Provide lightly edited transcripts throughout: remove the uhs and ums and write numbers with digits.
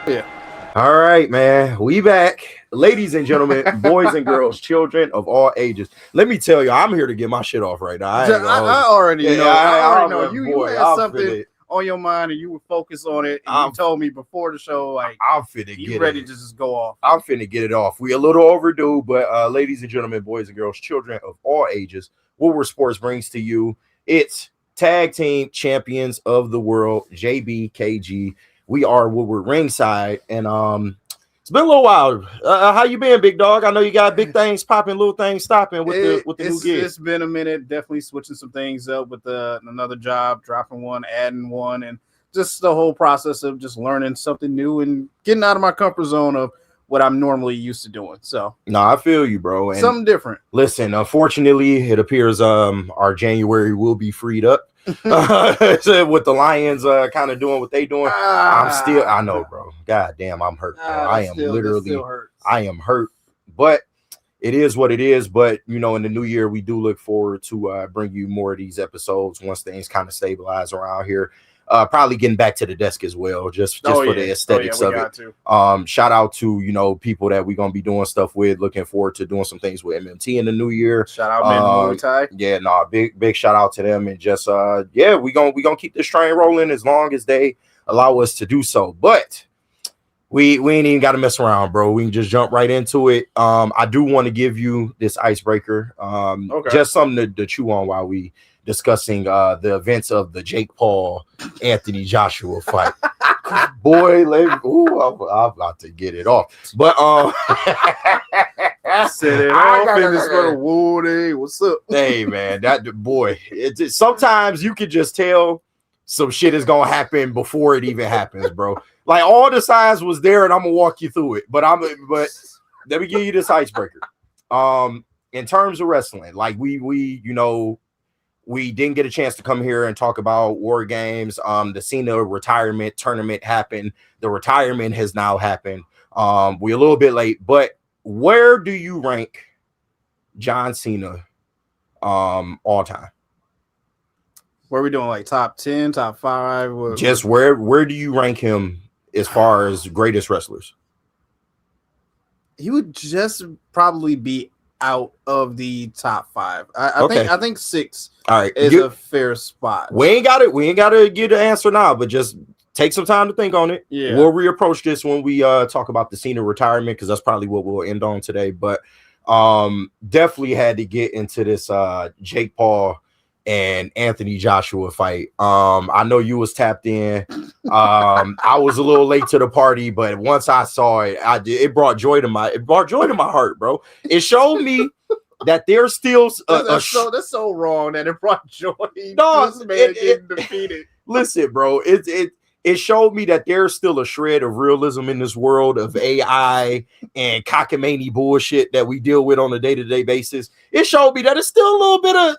Yeah. All right, man. We back. Ladies and gentlemen, boys and girls, children of all ages. Let me tell you, I'm here to get my shit off right now. I already know. I already know. You had something on your mind and you would focus on it. And you told me before the show, like, I'm finna you ready to just go off. I'm finna get it off. We a little overdue, but ladies and gentlemen, boys and girls, children of all ages, Woodward Sports brings to you its tag team champions of the world, JBKG. We are Woodward Ringside, and it's been a little while. How you been, big dog? I know you got big things popping, little things stopping with the new gig. It's been a minute. Definitely switching some things up with another job, dropping one, adding one, and just the whole process of just learning something new and getting out of my comfort zone of what I'm normally used to doing. So no, I feel you, bro. And something different. Listen, unfortunately, it appears our January will be freed up. With the Lions kind of doing what they doing. I know, bro. God damn, I'm hurt, bro. I am hurt, but it is what it is. But in the new year, we do look forward to bring you more of these episodes once things kind of stabilize around here. Probably getting back to the desk as well, just for the aesthetics of it. Shout out to people that we're gonna be doing stuff with. Looking forward to doing some things with MMT in the new year. Shout out Man Muay Thai. Yeah, big shout out to them, and just we gonna keep this train rolling as long as they allow us to do so. But we ain't even got to mess around, bro. We can just jump right into it. I do want to give you this icebreaker, just something to chew on while we discussing the events of the Jake Paul Anthony Joshua fight. Boy, I'm about to get it off. But set it off in this little Woody. What's up? Hey man, sometimes you can just tell some shit is gonna happen before it even happens, bro. Like all the signs was there, and I'm gonna walk you through it. But let me give you this icebreaker. In terms of wrestling, like we didn't get a chance to come here and talk about War Games. The Cena retirement tournament happened. The retirement has now happened. We're a little bit late, but where do you rank John Cena all time? What are we doing? Like top 10, top 5? Just where do you rank him as far as greatest wrestlers? He would just probably be out of the top 5. I think 6 is a fair spot. We ain't got to get an answer now, but just take some time to think on it. Yeah. We'll reapproach this when we talk about the Cena retirement, because that's probably what we'll end on today. But definitely had to get into this Jake Paul and Anthony Joshua fight. I know you was tapped in. I was a little late to the party, but once I saw it, it brought joy to my heart, bro. It showed me that there's still that's so wrong that it brought joy. No, this man getting defeated. Listen, bro, it showed me that there's still a shred of realism in this world of AI and cockamamie bullshit that we deal with on a day-to-day basis. It showed me that it's still a little bit of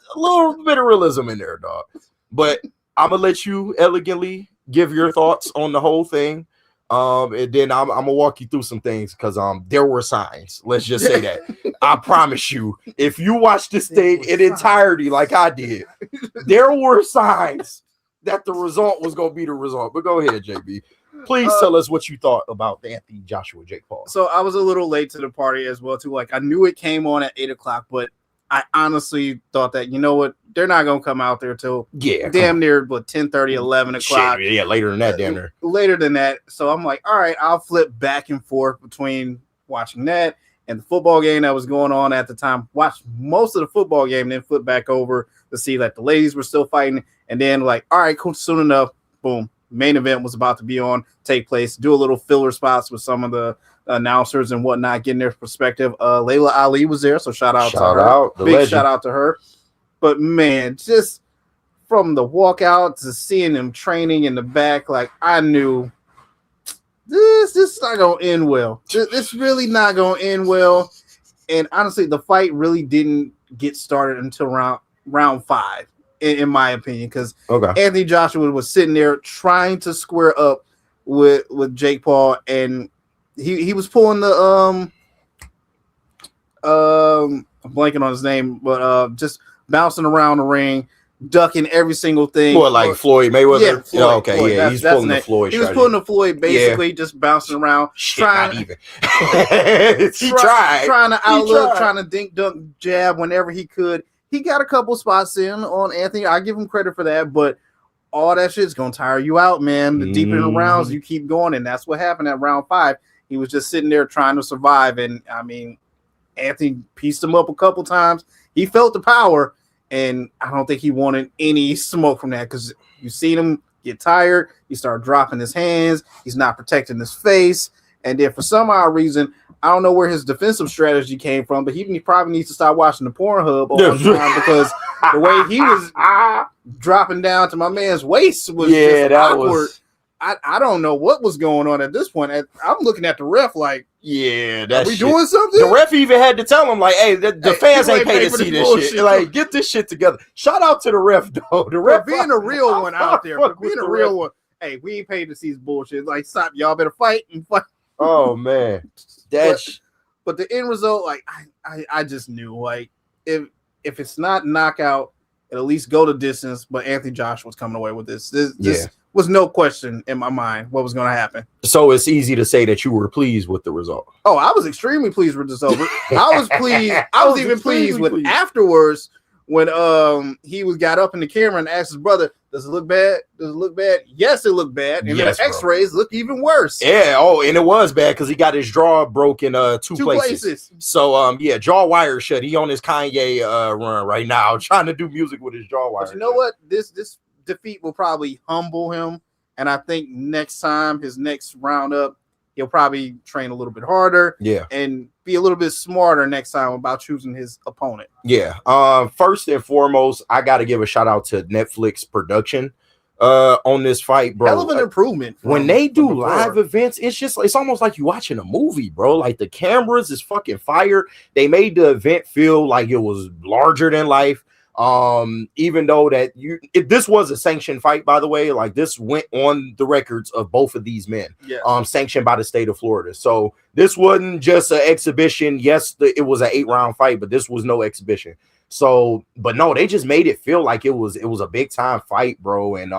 realism in there, dog. But I'm gonna let you elegantly give your thoughts on the whole thing. And then I'm gonna walk you through some things, because there were signs. Let's just say that. I promise you, if you watch this thing in entirety like I did, there were signs that the result was going to be the result. But go ahead, JB. Please tell us what you thought about the Anthony Joshua Jake Paul. So I was a little late to the party as well, too. Like, I knew it came on at 8:00, but I honestly thought that, you know what, they're not going to come out there till damn near 10:30, 11 o'clock. Shit, yeah, later than that, damn near. Later than that. So I'm like, all right, I'll flip back and forth between watching that and the football game that was going on at the time. Watched most of the football game, then flip back over to see that the ladies were still fighting. And then like, all right, cool, soon enough, boom, main event was about to take place. Do a little filler spots with some of the announcers and whatnot, getting their perspective. Layla Ali was there, so shout out to her. Big shout out to her. But man, just from the walkout to seeing them training in the back, like I knew this is not gonna end well. This really not gonna end well. And honestly, the fight really didn't get started until round 5. In my opinion, because Anthony Joshua was sitting there trying to square up with Jake Paul, and he was pulling the I'm blanking on his name, but just bouncing around the ring, ducking every single thing. More like Floyd Mayweather. Yeah, Floyd, Oh, okay, Floyd. yeah, he's pulling the Floyd. He was pulling the Floyd, basically just bouncing around, trying to outlook, trying to dink dunk jab whenever he could. He got a couple spots in on Anthony. I give him credit for that, but all that shit's gonna tire you out, man. The deeper in the rounds you keep going, and that's what happened at round 5. He was just sitting there trying to survive, and I mean, Anthony pieced him up a couple times. He felt the power, and I don't think he wanted any smoke from that, because you seen him get tired. He started dropping his hands. He's not protecting his face, and then for some odd reason, I don't know where his defensive strategy came from, but he probably needs to start watching the Pornhub all the time, because the way he was dropping down to my man's waist was just awkward. I don't know what was going on at this point. I'm looking at the ref like, are we doing something? The ref even had to tell him, like, hey, the fans ain't paid to see this shit. Like, get this shit together. Shout out to the ref, though. The ref being a real one out there. Being a real one. Hey, we ain't paid to see this bullshit. Like, stop. Y'all better fight and fight. Oh, man. But the end result, like, I just knew, like, if it's not knockout, at least go the distance. But Anthony Joshua was coming away with this. This was no question in my mind what was going to happen. So it's easy to say that you were pleased with the result. Oh, I was extremely pleased with this over. I was pleased. I was even pleased with afterwards when he got up in the camera and asked his brother, "Does it look bad? Does it look bad?" Yes, it looked bad. And the X-rays looked even worse. Yeah. Oh, and it was bad because he got his jaw broken two places. So jaw wire shut. He on his Kanye run right now, trying to do music with his jaw wire. But you know what? This defeat will probably humble him, and I think next time, his next round up, he'll probably train a little bit harder, and be a little bit smarter next time about choosing his opponent. First and foremost, I got to give a shout out to Netflix production on this fight, bro. Hell of an improvement. When they do live events, it's almost like you watching a movie, bro. Like, the cameras is fucking fire. They made the event feel like it was larger than life. Even though that this was a sanctioned fight, by the way, like, this went on the records of both of these men, sanctioned by the state of Florida. So this wasn't just an exhibition. Yes, it was an 8-round fight, but this was no exhibition. So, but no, they just made it feel like it was a big time fight, bro. And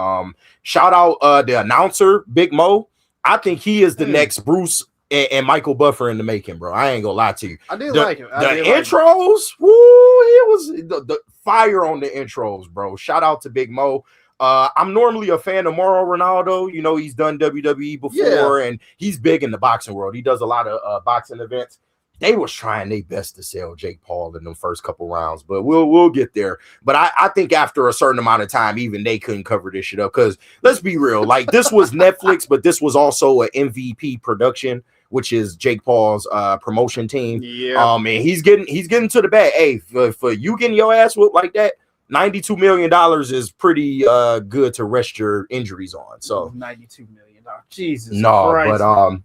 shout out the announcer, Big Mo. I think he is the next Bruce and Michael Buffer in the making, bro. I ain't gonna lie to you. I did like him. The intros, woo, it was the fire on the intros, bro. Shout out to Big Mo. I'm normally a fan of Mauro Ronaldo. You know, he's done WWE before, and he's big in the boxing world. He does a lot of boxing events. They was trying their best to sell Jake Paul in the first couple rounds, but we'll get there. But I think after a certain amount of time, even they couldn't cover this shit up, because let's be real, like, this was Netflix, but this was also an MVP production, which is Jake Paul's promotion team. And he's getting to the bag. Hey, for you getting your ass whooped like that, $92 million is pretty good to rest your injuries on. So $92 million. Jesus Christ. But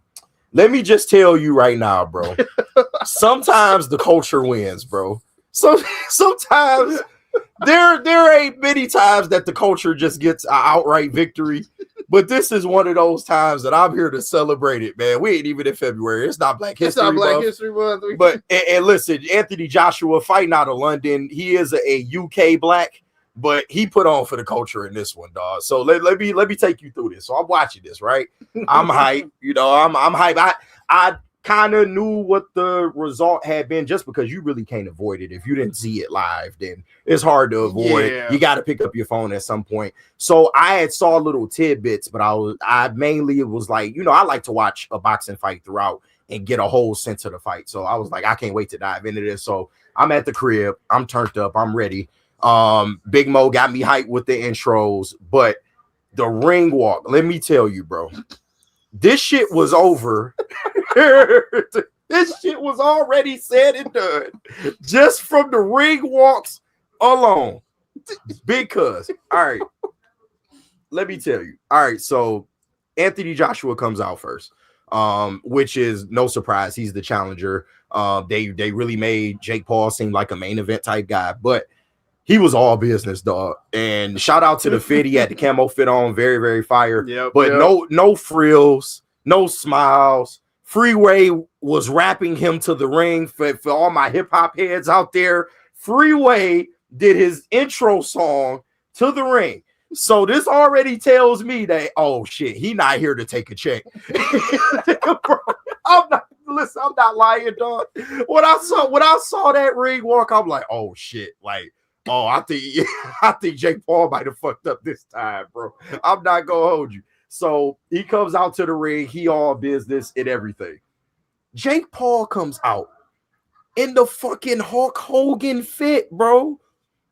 let me just tell you right now, bro. Sometimes the culture wins, bro. So sometimes there ain't many times that the culture just gets an outright victory. But this is one of those times that I'm here to celebrate it, man. We ain't even in February. It's not Black History Month. It's not Black History Month. But and listen, Anthony Joshua fighting out of London. He is a UK Black, but he put on for the culture in this one, dog. So let me take you through this. So I'm watching this, right? I'm hyped. You know, I'm hyped. I kind of knew what the result had been, just because you really can't avoid it. If you didn't see it live, then it's hard to avoid. You got to pick up your phone at some point. So I had saw little tidbits, but I mainly was like, you know, I like to watch a boxing fight throughout and get a whole sense of the fight. So I was like, I can't wait to dive into this. So I'm at the crib, I'm turned up, I'm ready. Big Mo got me hyped with the intros, but the ring walk, let me tell you, bro, this shit was over. This shit was already said and done just from the ring walks alone. Because, all right, let me tell you. All right, so Anthony Joshua comes out first, which is no surprise. He's the challenger. They really made Jake Paul seem like a main event type guy, but he was all business, dog. And shout out to the fit. He had the camo fit on, very, very fire. No frills, no smiles. Freeway was rapping him to the ring for all my hip hop heads out there. Freeway did his intro song to the ring. So this already tells me that, oh shit, he not here to take a check. Bro, I'm not lying, dog. When I saw that ring walk, I'm like, oh shit, like, oh, I think Jake Paul might have fucked up this time, bro. I'm not gonna hold you. So he comes out to the ring, he all business and everything. Jake Paul comes out in the fucking Hulk Hogan fit, bro.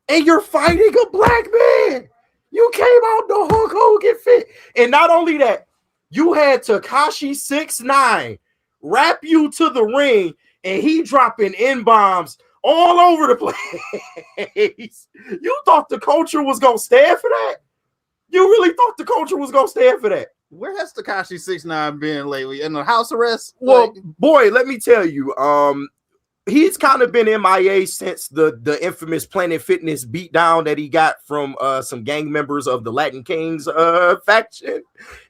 And you're fighting a black man. You came out the Hulk Hogan fit. And not only that, you had Tekashi 6ix9ine wrap you to the ring, and he dropping N-bombs all over the place. You thought the culture was going to stand for that? You really thought the culture was going to stand for that? Where has Tekashi 6ix9ine been lately? In the house arrest? Well, boy, let me tell you, he's kind of been MIA since the infamous Planet Fitness beatdown that he got from some gang members of the Latin Kings faction.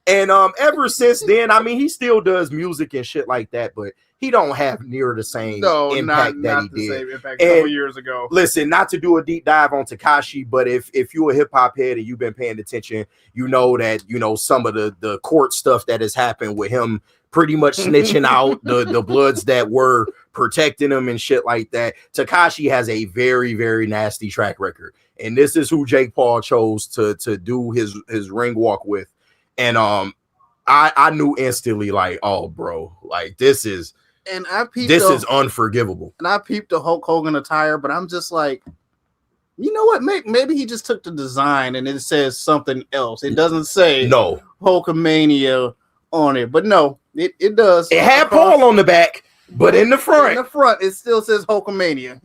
And ever since then, I mean, he still does music and shit like that, but he don't have near the same impact that he did. Same impact a couple years ago. Listen, not to do a deep dive on Tekashi, but if you're a hip hop head and you've been paying attention, you know that, you know, some of the court stuff that has happened with him pretty much snitching out the Bloods that were protecting him and shit like that. Tekashi has a very, very nasty track record. And this is who Jake Paul chose to do his ring walk with. And I knew instantly, like, oh, bro, like this is unforgivable. And I peeped the Hulk Hogan attire, but I'm just like, you know what? Maybe he just took the design and it says something else. It doesn't say no Hulkamania on it, but no, it does. It had Paul on the back, but in the front, it still says Hulkamania.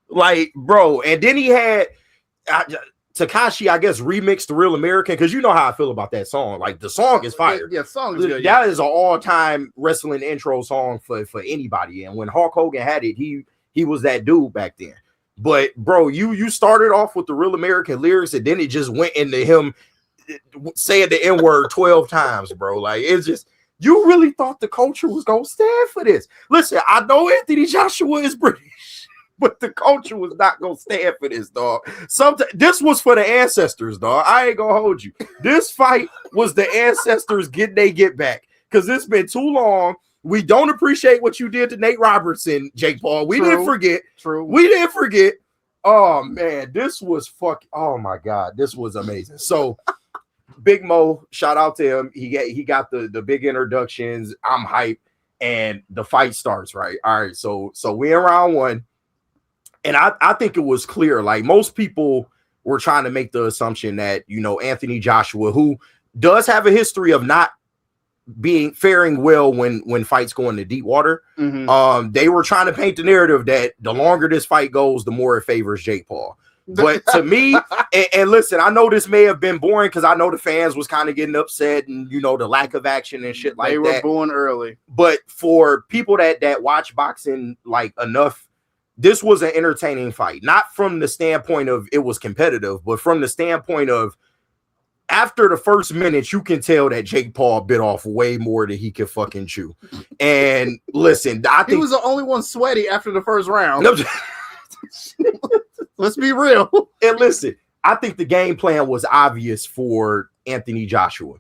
Like, bro, and then he had Tekashi, I guess, remixed the Real American, because you know how I feel about that song. Like, the song is fire. Yeah, song is good. That is an all-time wrestling intro song for anybody. And when Hulk Hogan had it, he was that dude back then. But bro, you started off with the Real American lyrics, and then it just went into him saying the N-word 12 times, bro. Like, it's just, you really thought the culture was gonna stand for this. Listen, I know Anthony Joshua is British, but the culture was not gonna stand for this, dog. This was for the ancestors, dog. I ain't gonna hold you. This fight was the ancestors getting they get back, because it's been too long. We don't appreciate what you did to Nate Robertson, Jake Paul. We didn't forget. We didn't forget. Oh man, this was oh my god, this was amazing. So Big Mo, shout out to him. He got the big introductions. I'm hyped, and the fight starts, right? All right, so we in round one. And I think it was clear, like, most people were trying to make the assumption that, you know, Anthony Joshua, who does have a history of not faring well when fights go into deep water, they were trying to paint the narrative that the longer this fight goes, the more it favors Jake Paul. But to me, and listen, I know this may have been boring because I know the fans was kind of getting upset and, you know, the lack of action and shit like that. They were booing early. But for people that watch boxing like enough, this was an entertaining fight. Not from the standpoint of it was competitive, but from the standpoint of after the first minute, you can tell that Jake Paul bit off way more than he could fucking chew. And listen, I think he was the only one sweaty after the first round. Let's be real. And listen, I think the game plan was obvious for Anthony Joshua.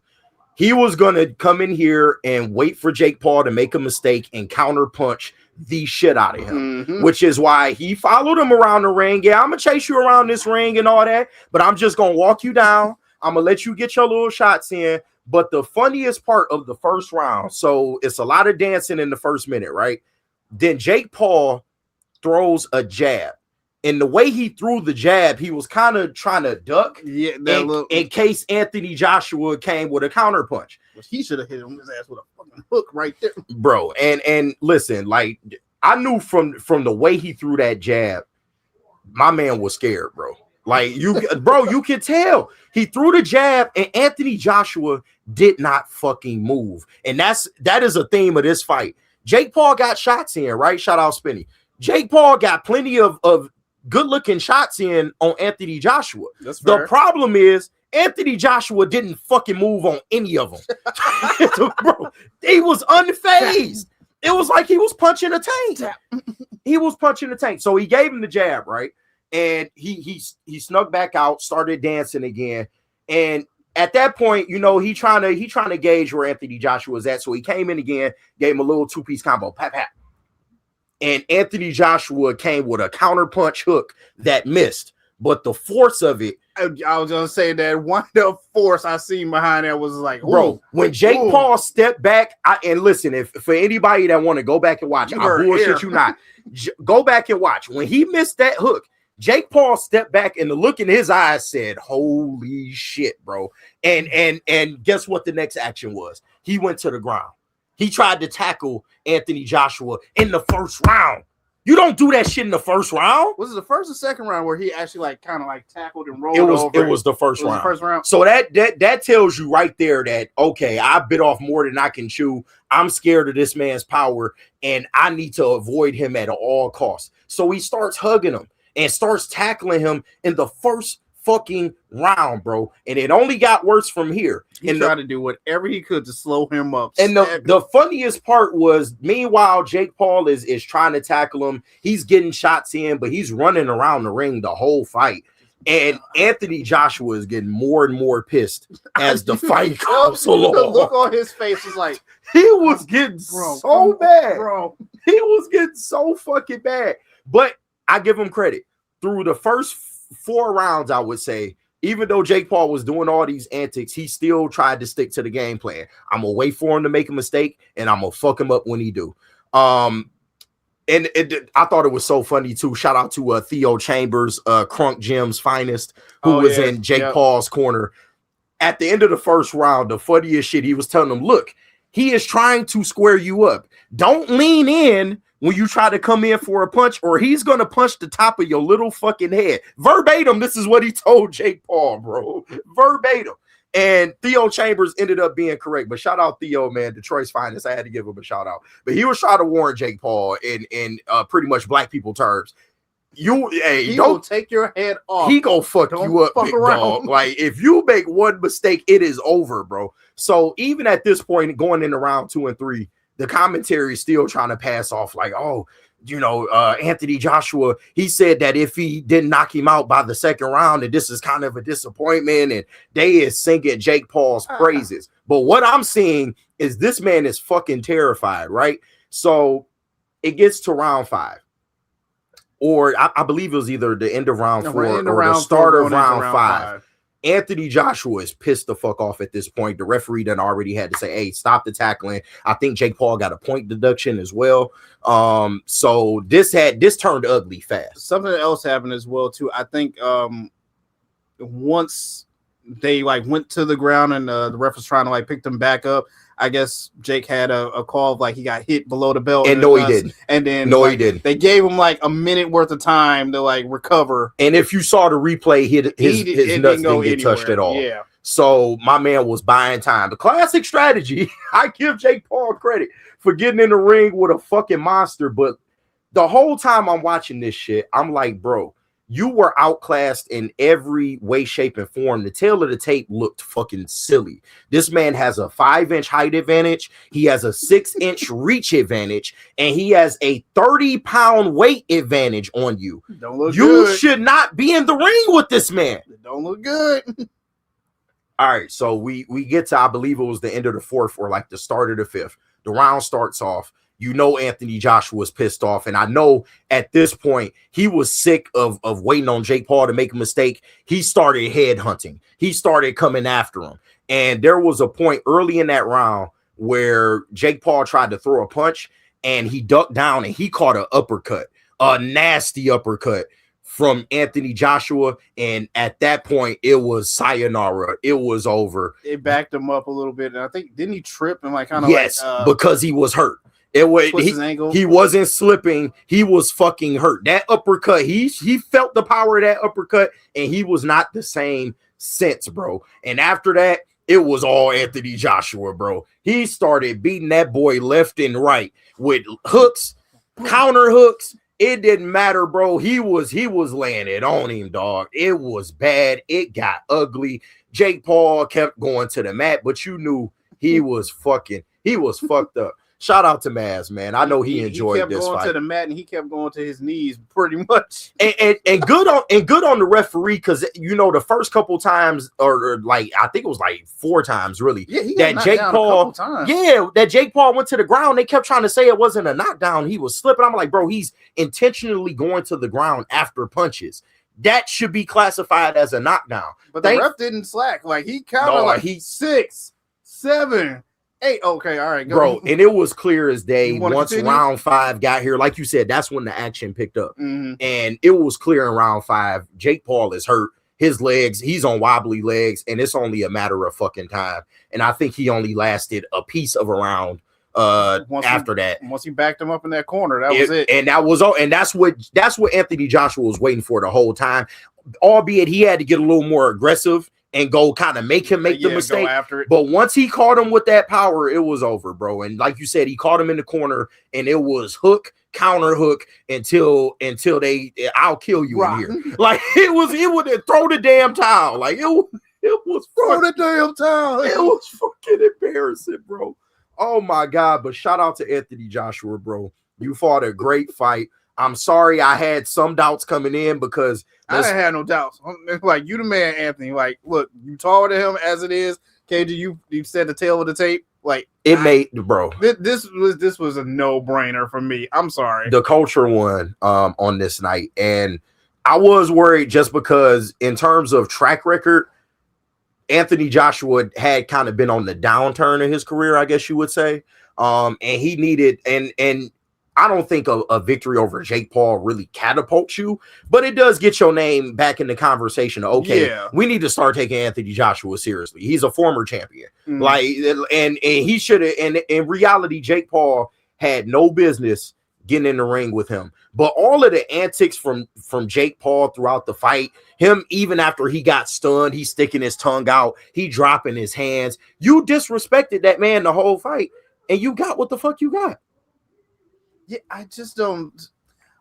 He was going to come in here and wait for Jake Paul to make a mistake and counterpunch the shit out of him, which is why he followed him around the ring. Yeah, I'm going to chase you around this ring and all that, but I'm just going to walk you down. I'm going to let you get your little shots in. But the funniest part of the first round, so it's a lot of dancing in the first minute, right? Then Jake Paul throws a jab. And the way he threw the jab, he was kind of trying to duck in case Anthony Joshua came with a counter punch. He should have hit him his ass with a fucking hook right there. Bro, and listen, like, I knew from the way he threw that jab, my man was scared, bro. Like, you can tell. He threw the jab, and Anthony Joshua did not fucking move. And that is a theme of this fight. Jake Paul got shots in, right? Shout out Spinny. Jake Paul got plenty of good-looking shots in on Anthony Joshua. That's fair. The problem is Anthony Joshua didn't fucking move on any of them. Bro, he was unfazed. It was like he was punching a tank. He was punching a tank. So he gave him the jab, right? and he snuck back out, started dancing again, and at that point, he trying to gauge where Anthony Joshua was at. So he came in again, gave him a little 2-piece combo, pat pat, and Anthony Joshua came with a counterpunch hook that missed, but the force of it. I was gonna say that one of the force I seen behind that was like, bro, when Jake Paul stepped back, and listen, if for anybody that want to go back and watch, I bullshit you not, go back and watch. When he missed that hook, Jake Paul stepped back and the look in his eyes said, "Holy shit, bro!" And guess what? The next action was he went to the ground. He tried to tackle Anthony Joshua in the first round. You don't do that shit in the first round. Was it the first or second round where he actually kind of tackled and rolled over? It was the first round. So that tells you right there that, okay, I bit off more than I can chew. I'm scared of this man's power, and I need to avoid him at all costs. So he starts hugging him and starts tackling him in the first fucking round, bro. And it only got worse from here. He tried to do whatever he could to slow him up. And the funniest part was, meanwhile, Jake Paul is trying to tackle him. He's getting shots in, but he's running around the ring the whole fight. And Anthony Joshua is getting more and more pissed as the fight goes along. The look on his face was like, he was getting so bad. Bro. He was getting so fucking bad. But I give him credit. Through the first 4 rounds, I would say, even though Jake Paul was doing all these antics, he still tried to stick to the game plan. I'm gonna wait for him to make a mistake, and I'm gonna fuck him up when he do. I thought it was so funny too. Shout out to Theo Chambers, Crunk Gym's finest, who was in Jake Paul's corner. At the end of the first round, the funniest shit, he was telling him, "Look, he is trying to square you up. Don't lean in when you try to come in for a punch, or he's going to punch the top of your little fucking head." Verbatim, this is what he told Jake Paul, bro. Verbatim. And Theo Chambers ended up being correct. But shout out Theo, man, Detroit's finest. I had to give him a shout out. But he was trying to warn Jake Paul in pretty much black people terms. He don't take your head off. He gonna fuck you up, big dog. Like, if you make one mistake, it is over, bro. So even at this point, going into round 2 and 3, the commentary is still trying to pass off like, Anthony Joshua, he said that if he didn't knock him out by the second round, that this is kind of a disappointment, and they is singing Jake Paul's praises. But what I'm seeing is this man is fucking terrified, right? So it gets to round 5. Or I believe it was either the end of round 4 or the start of round 5. Anthony Joshua is pissed the fuck off at this point. The referee done already had to say, "Hey, stop the tackling." I think Jake Paul got a point deduction as well. So this turned ugly fast. Something else happened as well too. I think once they went to the ground and the ref was trying to pick them back up, I guess Jake had a call of he got hit below the belt. And no, he didn't. And then he didn't. They gave him a minute worth of time to recover. And if you saw the replay, his nuts didn't get touched at all. Yeah. So my man was buying time. The classic strategy. I give Jake Paul credit for getting in the ring with a fucking monster. But the whole time I'm watching this shit, I'm like, bro, you were outclassed in every way, shape, and form. The tail of the tape looked fucking silly. This man has a 5-inch height advantage. He has a 6-inch reach advantage, and he has a 30-pound weight advantage on you. Don't look you good. Should not be in the ring with this man. It don't look good. All right, so we get to, I believe it was the end of the 4th or the start of the 5th. The round starts off. Anthony Joshua was pissed off. And I know at this point, he was sick of waiting on Jake Paul to make a mistake. He started headhunting. He started coming after him. And there was a point early in that round where Jake Paul tried to throw a punch, and he ducked down and he caught an uppercut, a nasty uppercut from Anthony Joshua. And at that point, it was sayonara. It was over. It backed him up a little bit. And I think, didn't he trip and because he was hurt. It was he wasn't slipping. He was fucking hurt. That uppercut, he felt the power of that uppercut, and he was not the same since, bro. And after that, it was all Anthony Joshua, bro. He started beating that boy left and right with hooks, counter hooks. It didn't matter, bro. He was laying it on him, dog. It was bad. It got ugly. Jake Paul kept going to the mat, but you knew he was fucked up. shout out to Maz, man. I know he enjoyed kept this going fight. to the mat and he kept going to his knees pretty much. And good on the referee, because you know the first couple times, or like I think it was like 4 times really. Yeah, he got that Jake Paul. That Jake Paul went to the ground. They kept trying to say it wasn't a knockdown. He was slipping. I'm like, bro, he's intentionally going to the ground after punches. That should be classified as a knockdown. But the ref didn't slack. Like he counted 6, 7, 8. Okay, all right, go. Bro. And it was clear as day once round 5 got here. Like you said, that's when the action picked up. Mm-hmm. And it was clear in round 5. Jake Paul is hurt. His legs, he's on wobbly legs, and it's only a matter of fucking time. And I think he only lasted a piece of a round after that. Once he backed him up in that corner, that was it. And that was all. And that's what Anthony Joshua was waiting for the whole time. Albeit he had to get a little more aggressive and go kind of make him make the mistake. Go after it. But once he caught him with that power, it was over, bro. And like you said, he caught him in the corner, and it was hook, counter hook until they I'll kill you in here. Like it would throw the damn towel. Like it was throw the damn towel. It was fucking embarrassing, bro. Oh my God. But shout out to Anthony Joshua, bro. You fought a great fight. I'm sorry I had some doubts coming in because I didn't have no doubts. Like, you the man, Anthony. Like, look, you taller than him as it is. KG, you said the tail of the tape. Like, bro. This was a no-brainer for me. I'm sorry. The culture won on this night. And I was worried just because in terms of track record, Anthony Joshua had kind of been on the downturn of his career, I guess you would say. And he needed, and I don't think a victory over Jake Paul really catapults you, but it does get your name back in the conversation. Okay, we need to start taking Anthony Joshua seriously. He's a former champion. Like, and he should have, and in reality, Jake Paul had no business getting in the ring with him. But all of the antics from Jake Paul throughout the fight, him even after he got stunned, he's sticking his tongue out, he dropping his hands. You disrespected that man the whole fight, and you got what the fuck you got. Yeah, I just don't.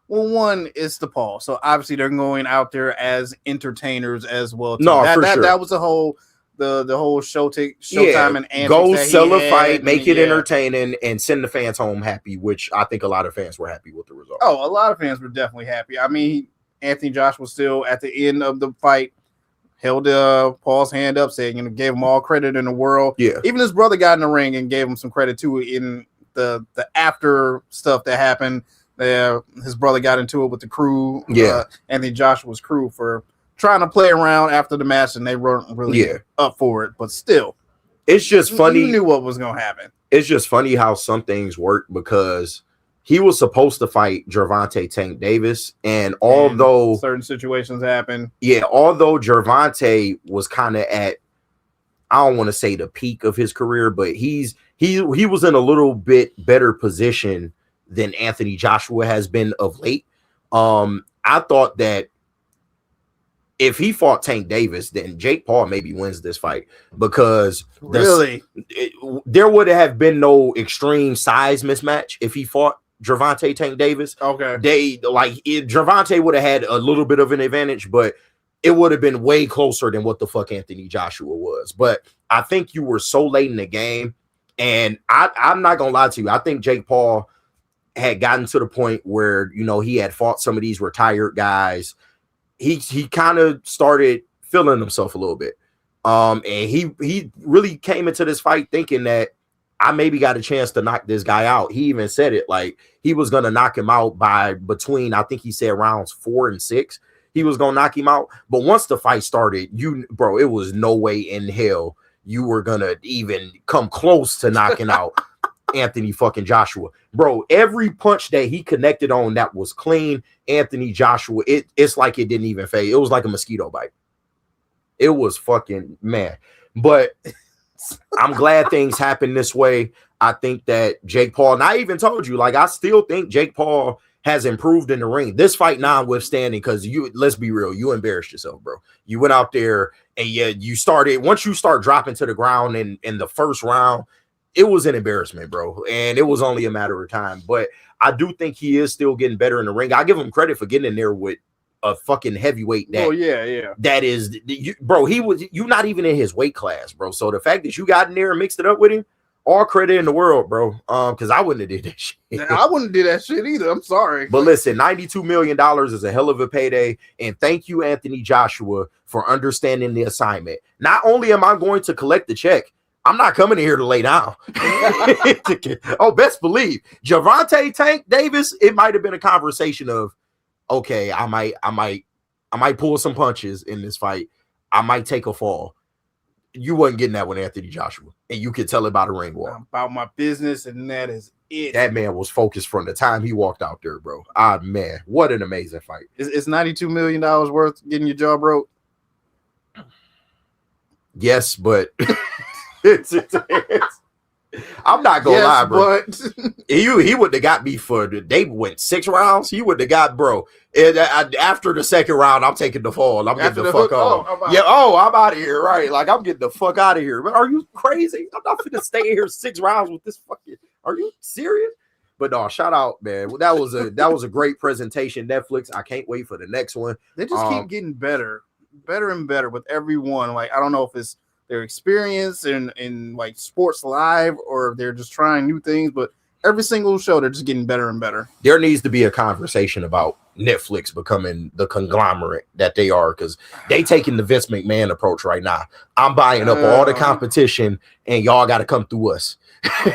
Well, one is the Paul, so obviously they're going out there as entertainers as well. Too. No, that was the whole Showtime and antics. Go sell a fight, make it entertaining, and send the fans home happy. Which I think a lot of fans were happy with the result. Oh, a lot of fans were definitely happy. I mean, Anthony Joshua still at the end of the fight held Paul's hand up, saying, gave him all credit in the world. Yeah, even his brother got in the ring and gave him some credit too in the after stuff that happened. His brother got into it with the crew. Anthony Joshua's crew for trying to play around after the match, and they weren't really up for it. But still, it's just funny. You knew what was going to happen. It's just funny how some things work because he was supposed to fight Gervonta Tank Davis, and although certain situations happen, although Gervonta was kind of at, I don't want to say the peak of his career, but he was in a little bit better position than Anthony Joshua has been of late. I thought that if he fought Tank Davis, then Jake Paul maybe wins this fight because there would have been no extreme size mismatch if he fought Gervonta Tank Davis. Okay, Gervonta would have had a little bit of an advantage, but it would have been way closer than what the fuck Anthony Joshua was. But I think you were so late in the game, and I'm not gonna lie to you. I think Jake Paul had gotten to the point where he had fought some of these retired guys. He kind of started feeling himself a little bit. And he really came into this fight thinking that I maybe got a chance to knock this guy out. He even said it like he was gonna knock him out by between, I think he said rounds 4 and 6. He was gonna knock him out. But once the fight started, it was no way in hell you were gonna even come close to knocking out Anthony fucking Joshua. Bro, every punch that he connected on that was clean, Anthony Joshua, it's like it didn't even fade. It was like a mosquito bite. It was fucking, man. But I'm glad things happen this way. I think that Jake Paul, and I even told you, like, I still think Jake Paul has improved in the ring. This fight notwithstanding, because let's be real, you embarrassed yourself, bro. You went out there and once you start dropping to the ground in the first round, it was an embarrassment, bro. And it was only a matter of time. But I do think he is still getting better in the ring. I give him credit for getting in there with a fucking heavyweight. That is, bro, you're not even in his weight class, bro. So the fact that you got in there and mixed it up with him, All credit in the world, bro. Because I wouldn't have did that shit. I wouldn't do that shit either. I'm sorry. But listen, $92 million is a hell of a payday. And thank you, Anthony Joshua, for understanding the assignment. Not only am I going to collect the check, I'm not coming here to lay down. Oh, best believe. Gervonta Tank Davis, it might have been a conversation of, okay, I might pull some punches in this fight. I might take a fall. You wasn't getting that with Anthony Joshua, and you could tell it by the ring walk. I'm about my business, and that is it. That man was focused from the time he walked out there, bro. Ah, man, what an amazing fight! Is $92 million worth getting your jaw broke? Yes, but I'm not gonna lie, bro. But he would have got me for they went 6 rounds. He would have got, bro. After the second round, I'm taking the fall. I'm getting the fuck off. I'm out of here, right? Like I'm getting the fuck out of here. But are you crazy? I'm not gonna stay here 6 rounds with this fucking. Are you serious? But no, shout out, man. That was a great presentation. Netflix. I can't wait for the next one. They just keep getting better and better with everyone. Like I don't know if it's their experience in like sports live or they're just trying new things, but every single show they're just getting better and better. There needs to be a conversation about Netflix becoming the conglomerate that they are, because they taking the Vince McMahon approach right now. I'm buying up all the competition and y'all got to come through us.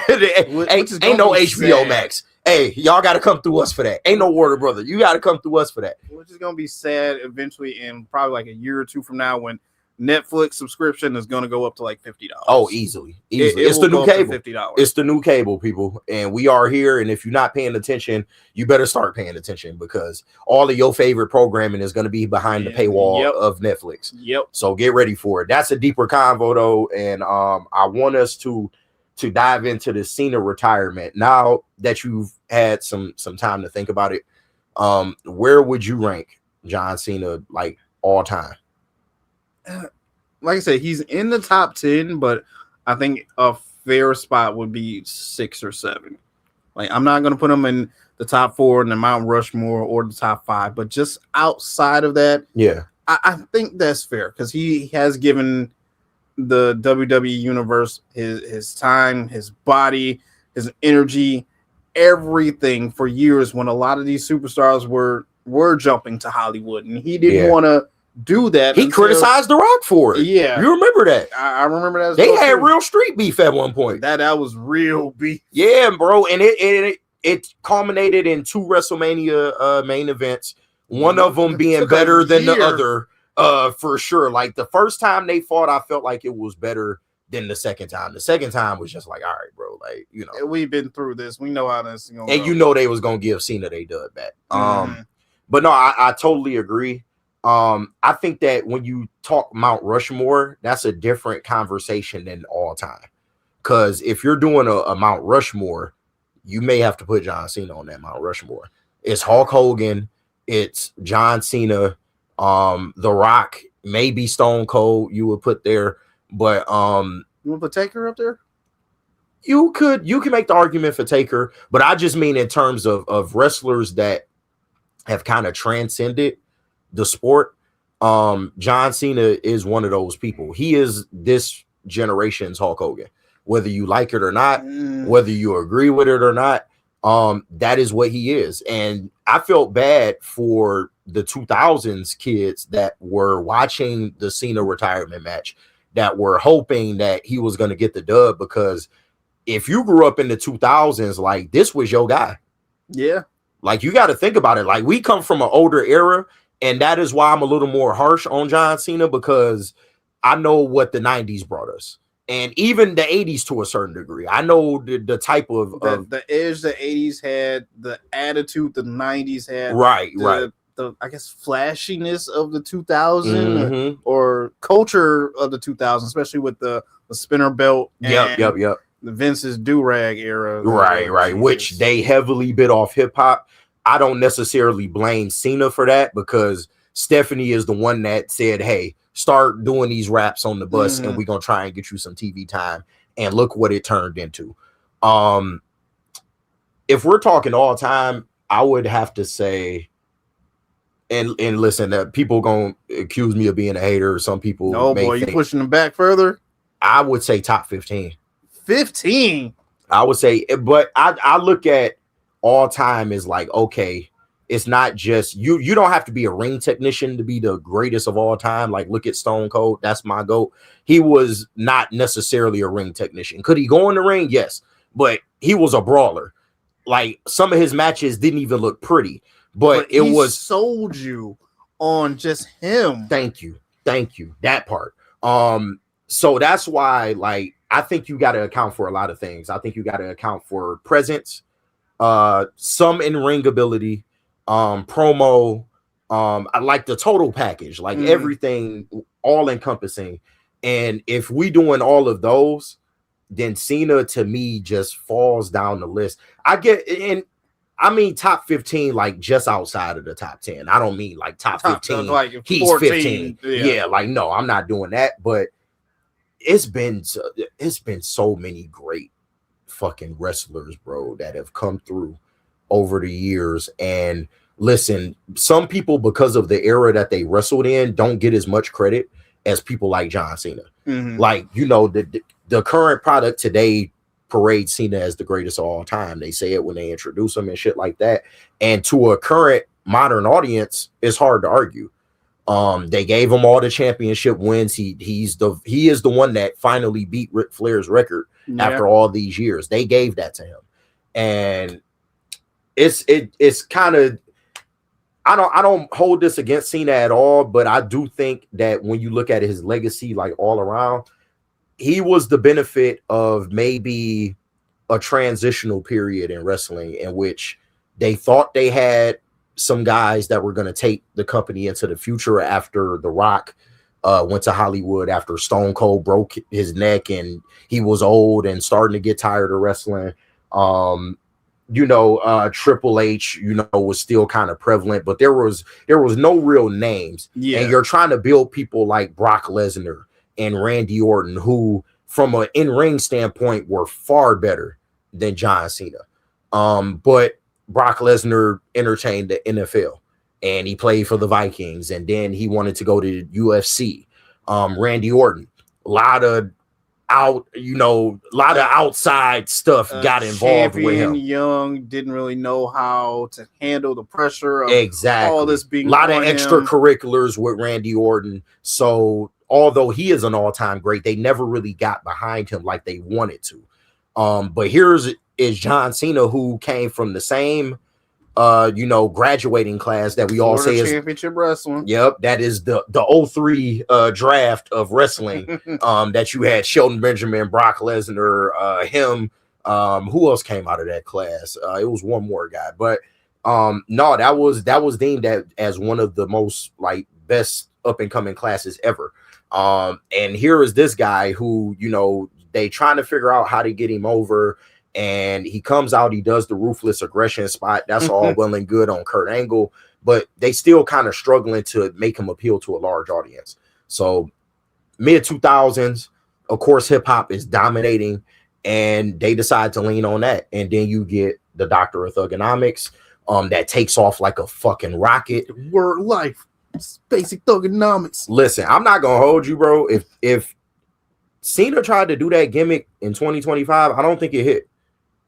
ain't no HBO Max. Hey, y'all got to come through us for that. Ain't no Warner Brother. You got to come through us for that. Which is going to be sad eventually in probably like a year or two from now when Netflix subscription is going to go up to like $50. Oh, easily. It's the new cable. $50. It's the new cable, people. And we are here. And if you're not paying attention, you better start paying attention, because all of your favorite programming is going to be behind the paywall of Netflix. Yep. So get ready for it. That's a deeper convo, though. And I want us to dive into the Cena retirement. Now that you've had some time to think about it, where would you rank John Cena, like, all time? Like I said, he's in the top 10, but I think a fair spot would be 6 or 7. Like I'm not going to put him in the top 4 in the Mount Rushmore or the top 5, but just outside of that, I think that's fair, because he has given the WWE universe his time, his body, his energy, everything for years when a lot of these superstars were jumping to Hollywood, and he didn't want to do that. He criticized The Rock for it. Yeah, you remember that? I remember that. They had real street beef at one point. That was real beef. Yeah, bro, and it culminated in 2 WrestleMania main events. One of them being better than the other, for sure. Like the first time they fought, I felt like it was better than the second time. The second time was just like, all right, bro, like, you know, we've been through this. We know how this is going. And you know they was gonna give Cena they dud back. But no, I totally agree. I think that when you talk Mount Rushmore, that's a different conversation than all time. Because if you're doing a Mount Rushmore, you may have to put John Cena on that Mount Rushmore. It's Hulk Hogan, it's John Cena, The Rock, maybe Stone Cold you would put there, but you want to put Taker up there? You can make the argument for Taker, but I just mean in terms of wrestlers that have kind of transcended the sport. John Cena is one of those people. He is this generation's Hulk Hogan, whether you like it or not, whether you agree with it or not. That is what he is. And I felt bad for the 2000s kids that were watching the Cena retirement match, that were hoping that he was going to get the dub, because if you grew up in the 2000s, like, this was your guy. Yeah. Like, you got to think about it. Like, we come from an older era, and that is why I'm a little more harsh on John Cena, because I know what the 90s brought us. And even the 80s to a certain degree. I know the type of the edge the 80s had, the attitude the 90s had. Right. The I guess flashiness of the 2000 or culture of the 2000s, especially with the spinner belt. Yep. The Vince's do-rag era. Right. Which they heavily bit off hip-hop. I don't necessarily blame Cena for that, because Stephanie is the one that said, hey, start doing these raps on the bus and we're going to try and get you some TV time. And look what it turned into. If we're talking all time, I would have to say, and listen, people going to accuse me of being a hater. Some people you pushing them back further? I would say top 15. 15. I would say, but I look at all time as like, okay, it's not just you don't have to be a ring technician to be the greatest of all time. Like, look at Stone Cold. That's my GOAT. He was not necessarily a ring technician. Could he go in the ring? Yes, but he was a brawler. Like, some of his matches didn't even look pretty, but it was sold you on just him. Thank you. That part. So that's why, like, I think you got to account for a lot of things. I think you got to account for presence, some in-ring ability, promo. I like the total package, like everything, all encompassing. And if we doing all of those, then Cena to me just falls down the list. I mean top 15, like just outside of the top 10. I don't mean like top 15. Like he's 15. Yeah, like no, I'm not doing that. But it's been so many great fucking wrestlers, bro, that have come through over the years. And listen, some people, because of the era that they wrestled in, don't get as much credit as people like John Cena. Like, you know, the current product today parades Cena as the greatest of all time. They say it when they introduce him and shit like that. And to a current modern audience, it's hard to argue. They gave him all the championship wins. He is the one that finally beat Ric Flair's record after all these years. They gave that to him. And it's kind of, I don't hold this against Cena at all, but I do think that when you look at his legacy, like all around, he was the benefit of maybe a transitional period in wrestling in which they thought they had some guys that were going to take the company into the future after The Rock went to Hollywood, after Stone Cold broke his neck and he was old and starting to get tired of wrestling. Triple H, was still kind of prevalent, but there was no real names. Yeah. And you're trying to build people like Brock Lesnar and Randy Orton, who from an in-ring standpoint were far better than John Cena. But Brock Lesnar entertained the NFL and he played for the Vikings, and then he wanted to go to UFC. Randy Orton, a lot of outside stuff got involved with him. Young, didn't really know how to handle the pressure of all this being a lot of extracurriculars with Randy Orton. So although he is an all-time great, they never really got behind him like they wanted to. But here's John Cena, who came from the same graduating class that we all say is championship wrestling. Yep, that is the 03 draft of wrestling. That you had Shelton Benjamin, Brock Lesnar, him. Who else came out of that class? It was one more guy, but no, that was deemed as one of the most like best up and coming classes ever. And here is this guy who they trying to figure out how to get him over. And he comes out, he does the ruthless aggression spot. That's all well and good on Kurt Angle, but they still kind of struggling to make him appeal to a large audience. So mid 2000s, of course, hip hop is dominating, and they decide to lean on that. And then you get the Doctor of Thugonomics, that takes off like a fucking rocket. Word life, basic thugonomics. Listen, I'm not gonna hold you, bro. If Cena tried to do that gimmick in 2025, I don't think it hit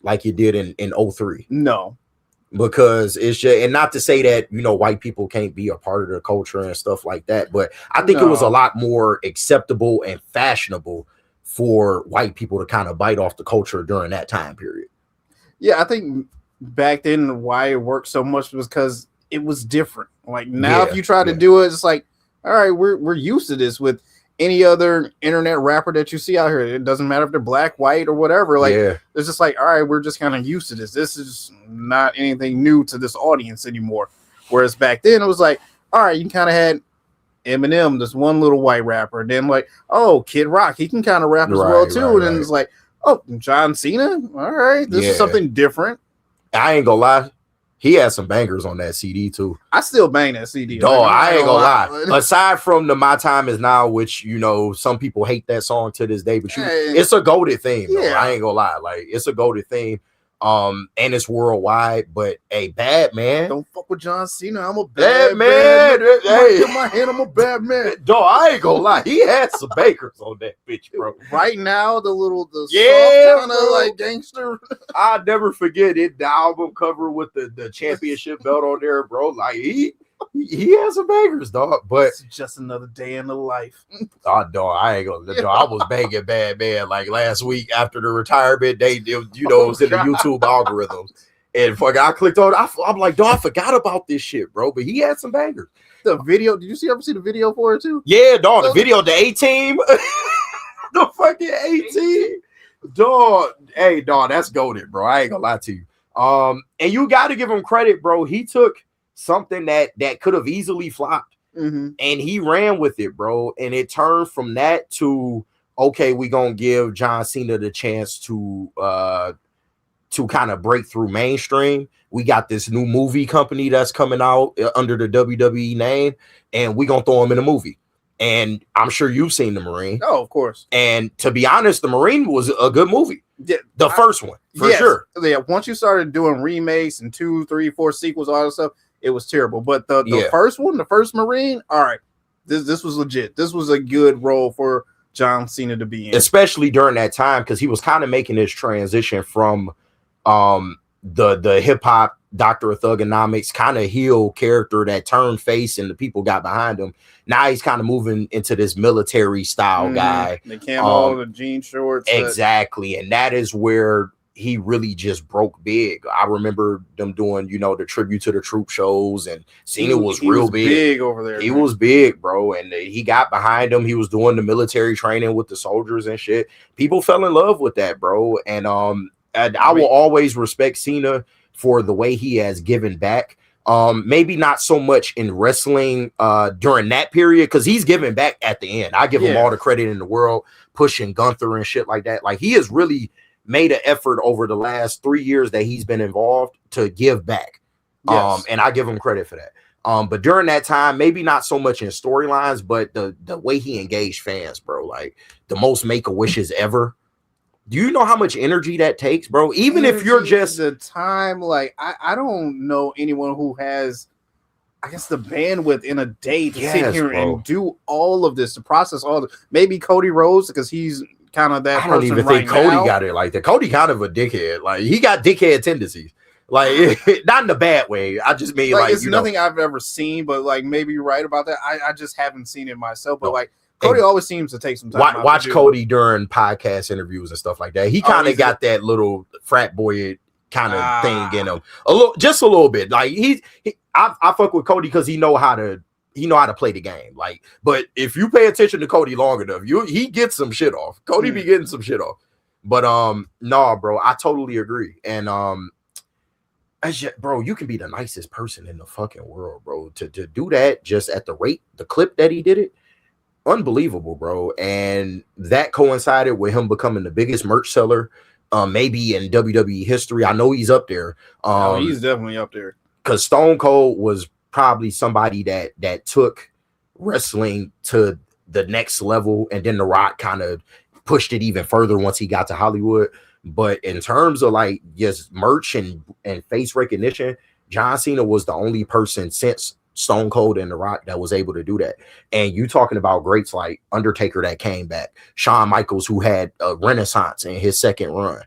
like it did in 03. No. Because it's just, and not to say that, white people can't be a part of the culture and stuff like that, but I think it was a lot more acceptable and fashionable for white people to kind of bite off the culture during that time period. Yeah, I think back then why it worked so much was because it was different. Like now, if you try to do it, it's like, all right, we're used to this with any other internet rapper that you see out here. It doesn't matter if they're black, white, or whatever. Like, it's just like, all right, we're just kind of used to this. This is not anything new to this audience anymore. Whereas back then, it was like, all right, you kind of had Eminem, this one little white rapper. And then like, oh, Kid Rock, he can kind of rap as well too. And then it's like, oh, John Cena, all right, this is something different. I ain't gonna lie. He had some bangers on that CD too. I still bang that CD. No, I ain't gonna lie. Aside from the My Time Is Now, which some people hate that song to this day, but it's a goated theme. Yeah. I ain't gonna lie. Like, it's a goated theme. And it's worldwide. But a bad man. Don't fuck with John Cena. I'm a Bad bad man. man. Hey, In my hand, I'm a bad man. dog, I ain't gonna lie. He had some bakers on that bitch, bro. Right now, the Yeah, soft kind of bro. like gangster. I'll never forget it. The album cover with the championship belt on there, bro. Like he has some bangers, dog. But It's just another day in the life. dog, I ain't gonna. Dog, I was banging Bad Man like last week after the retirement. It was in the YouTube algorithms. And fuck, I clicked on. I'm like, dog, I forgot about this shit, bro. But he had some bangers. The video. Did you ever see the video for it too? Yeah, dog. The video, the A-Team, the fucking A-Team, dog. Hey, dog, that's goated, bro. I ain't gonna lie to you. And you got to give him credit, bro. He took something that could have easily flopped, and he ran with it, bro. And it turned from that to, okay, we gonna give John Cena the chance to kind of break through mainstream. We got this new movie company that's coming out under the WWE name, and we gonna throw him in a movie. And I'm sure you've seen The Marine. Oh, of course. And to be honest, The Marine was a good movie. Yeah, the first one, for sure. Yeah, once you started doing remakes and 2, 3, 4 sequels, all that stuff, it was terrible. But the first one, the first Marine, all right, this was legit. This was a good role for John Cena to be in, especially during that time, because he was kind of making this transition from the hip hop Dr. Thugonomics kind of heel character that turned face and the people got behind him. Now he's kind of moving into this military style guy. The camo, the jean shorts. Exactly. And that is where he really just broke big. I remember them doing, the tribute to the troop shows, and Cena was real big over there. He was big, bro. And he got behind him. He was doing the military training with the soldiers and shit. People fell in love with that, bro. And I will always respect Cena for the way he has given back. Maybe not so much in wrestling during that period, because he's giving back at the end. I give him all the credit in the world, pushing Gunther and shit like that. Like, he has really made an effort over the last 3 years that he's been involved to give back. And I give him credit for that. But during that time, maybe not so much in storylines, but the way he engaged fans, bro, like the most Make-A-Wishes ever. Do you know how much energy that takes, bro? Even if you're just the time, like I don't know anyone who has, I guess, the bandwidth in a day to sit here and do all of this, to process all of it. Maybe Cody Rhodes, because he's kind of that. I don't even think Cody got it like that. Cody kind of a dickhead. Like, he got dickhead tendencies. Like, not in a bad way. I just mean like it's nothing I've ever seen, but like maybe you're right about that. I just haven't seen it myself, but like. Cody always seems to take some time. Watch Cody during podcast interviews and stuff like that. He kind of got that little frat boy kind of thing in him, just a little bit. Like I fuck with Cody because he know how to play the game. Like, but if you pay attention to Cody long enough, he gets some shit off. Cody be getting some shit off. But no, bro, I totally agree. And bro, you can be the nicest person in the fucking world, bro. To do that just at the clip that he did it. Unbelievable, bro. And that coincided with him becoming the biggest merch seller maybe in WWE history. I know he's up there. He's definitely up there, because Stone Cold was probably somebody that took wrestling to the next level, and then The Rock kind of pushed it even further once he got to Hollywood. But in terms of like just merch and face recognition, John Cena was the only person since Stone Cold and The Rock that was able to do that. And you talking about greats like Undertaker that came back, Shawn Michaels, who had a renaissance in his second run.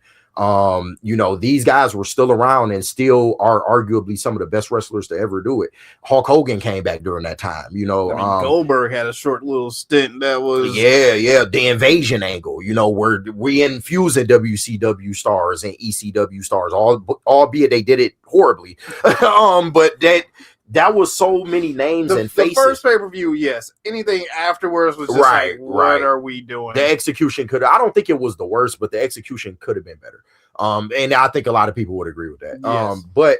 These guys were still around and still are arguably some of the best wrestlers to ever do it. Hulk Hogan came back during that time. Goldberg had a short little stint that was the invasion angle. Where we infusing WCW stars and ECW stars, albeit they did it horribly. But that was so many names and faces. The first pay-per-view, yes. Anything afterwards was just what are we doing? The execution I don't think it was the worst, but the execution could have been better. And I think a lot of people would agree with that. Yes. But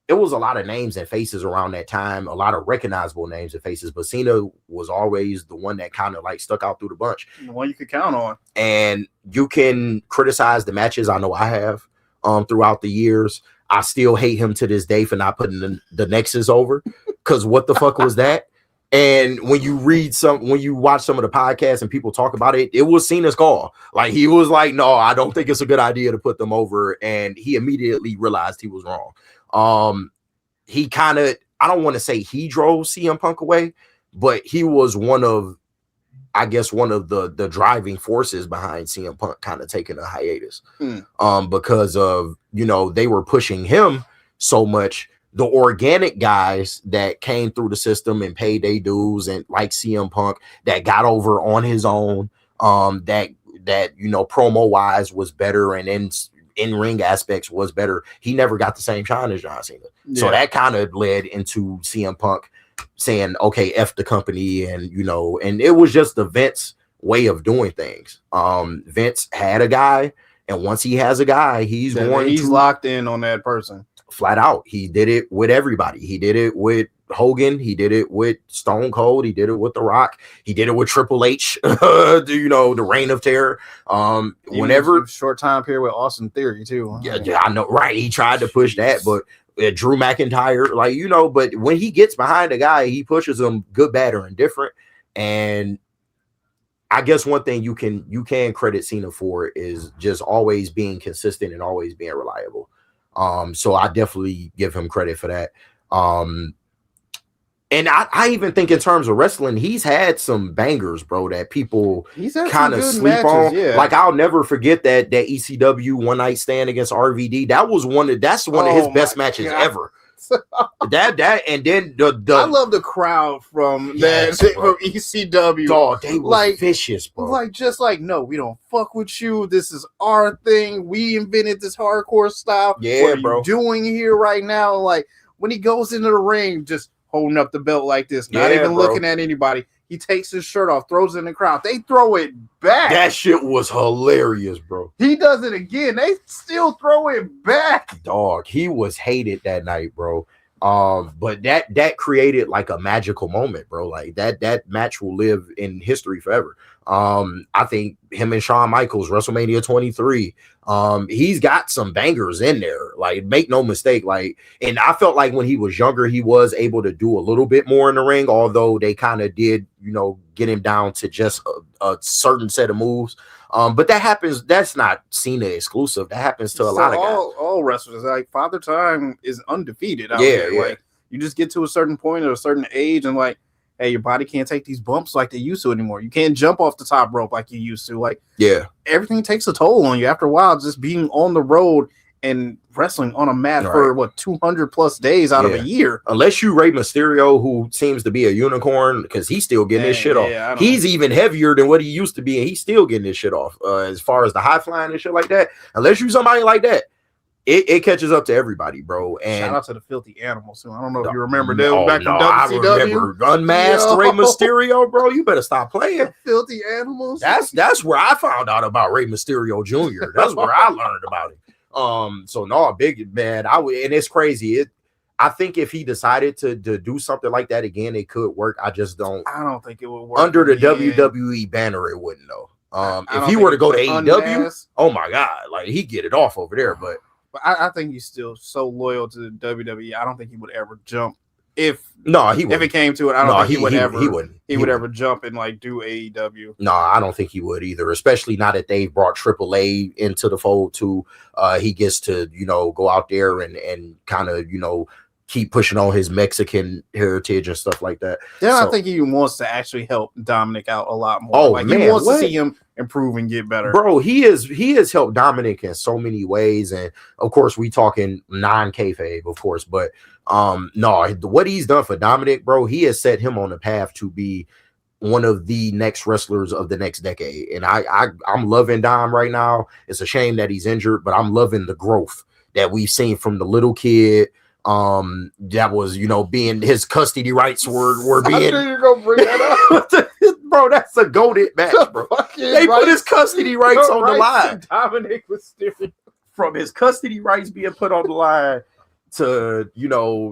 it was a lot of names and faces around that time, a lot of recognizable names and faces, but Cena was always the one that kind of like stuck out through the bunch. The one you could count on. And you can criticize the matches. I know I have throughout the years. I still hate him to this day for not putting the Nexus over, because what the fuck was that? And when you watch some of the podcasts and people talk about it, it was Cena's call. Like, he was like, no, I don't think it's a good idea to put them over. And he immediately realized he was wrong. He kind of, I don't want to say he drove CM Punk away, but he was one of the driving forces behind CM Punk kind of taking a hiatus. Because of, they were pushing him so much. The organic guys that came through the system and paid their dues, and like CM Punk, that got over on his own, that promo wise was better, and in ring aspects was better. He never got the same shine as John Cena. Yeah. So that kind of led into CM Punk saying, okay, F the company. And, and it was just the Vince way of doing things. Vince had a guy, and once he has a guy, he's locked in on that person. Flat out. He did it with everybody. He did it with Hogan. He did it with Stone Cold. He did it with The Rock. He did it with Triple H. The Reign of Terror. Whenever short time period with Austin Theory too. Yeah, I know. Right. He tried to push that, but Drew McIntyre, but when he gets behind a guy, he pushes him good, bad, or indifferent. And I guess one thing you can credit Cena for is just always being consistent and always being reliable. So I definitely give him credit for that. And I even think in terms of wrestling, he's had some bangers, bro, that people kind of sleep matches, on. Yeah. Like, I'll never forget that ECW one night stand against RVD. That's one of his best matches ever. that and then I love the crowd from ECW. Dog, they were vicious, bro. No, we don't fuck with you. This is our thing. We invented this hardcore style. Yeah, what are bro. You doing here right now? Like, when he goes into the ring, just holding up the belt like this, not even looking at anybody. He takes his shirt off, throws it in the crowd. They throw it back. That shit was hilarious, bro. He does it again. They still throw it back. Dog, he was hated that night, bro. But that created like a magical moment, bro. Like that match will live in history forever. I think him and Shawn Michaels, WrestleMania 23. He's got some bangers in there. Like, make no mistake. Like, and I felt like when he was younger, he was able to do a little bit more in the ring, although they kind of did, get him down to just a certain set of moves. But that happens. That's not Cena exclusive. That happens to a lot of guys. All wrestlers. Like, Father Time is undefeated out there. Yeah. Like, you just get to a certain point at a certain age, and like, hey, your body can't take these bumps like they used to anymore. You can't jump off the top rope like you used to. Like, everything takes a toll on you after a while. Just being on the road and wrestling on a mat for 200 plus days out of a year. Unless you Rey Mysterio, who seems to be a unicorn, because he's still getting his shit off. He's even heavier than what he used to be, and he's still getting his shit off. As far as the high flying and shit like that, unless you somebody like that, it catches up to everybody, bro. And shout out to the Filthy Animals too. I don't know if you remember them back from WCW. I remember Unmasked Rey Mysterio, bro. You better stop playing. The Filthy Animals. That's where I found out about Rey Mysterio Jr. That's where I learned about it. So no, big man. And it's crazy. I think if he decided to do something like that again, it could work. I don't think it would work under the WWE banner. It wouldn't though. If he were to go to AEW, oh my god, like he'd get it off over there. But I think he's still so loyal to the WWE. I don't think he would ever jump if it came to it. I don't think he would ever jump and like do AEW. No, I don't think he would either. Especially now that they've brought AAA into the fold too. He gets to go out there and kind of keep pushing on his Mexican heritage and stuff like that. Yeah, I think he wants to actually help Dominic out a lot more. He wants to see him improve and get better. Bro, he has helped Dominic in so many ways. And of course, we talking non-kayfabe, of course, but no, what he's done for Dominic, bro, he has set him on the path to be one of the next wrestlers of the next decade. And I'm loving Dom right now. It's a shame that he's injured, but I'm loving the growth that we've seen from the little kid. That was, being his custody rights were being. I knew you're gonna bring that up. Bro, that's a goated match, bro. They put his custody rights on the line. Dominic was steering from his custody rights being put on the line to,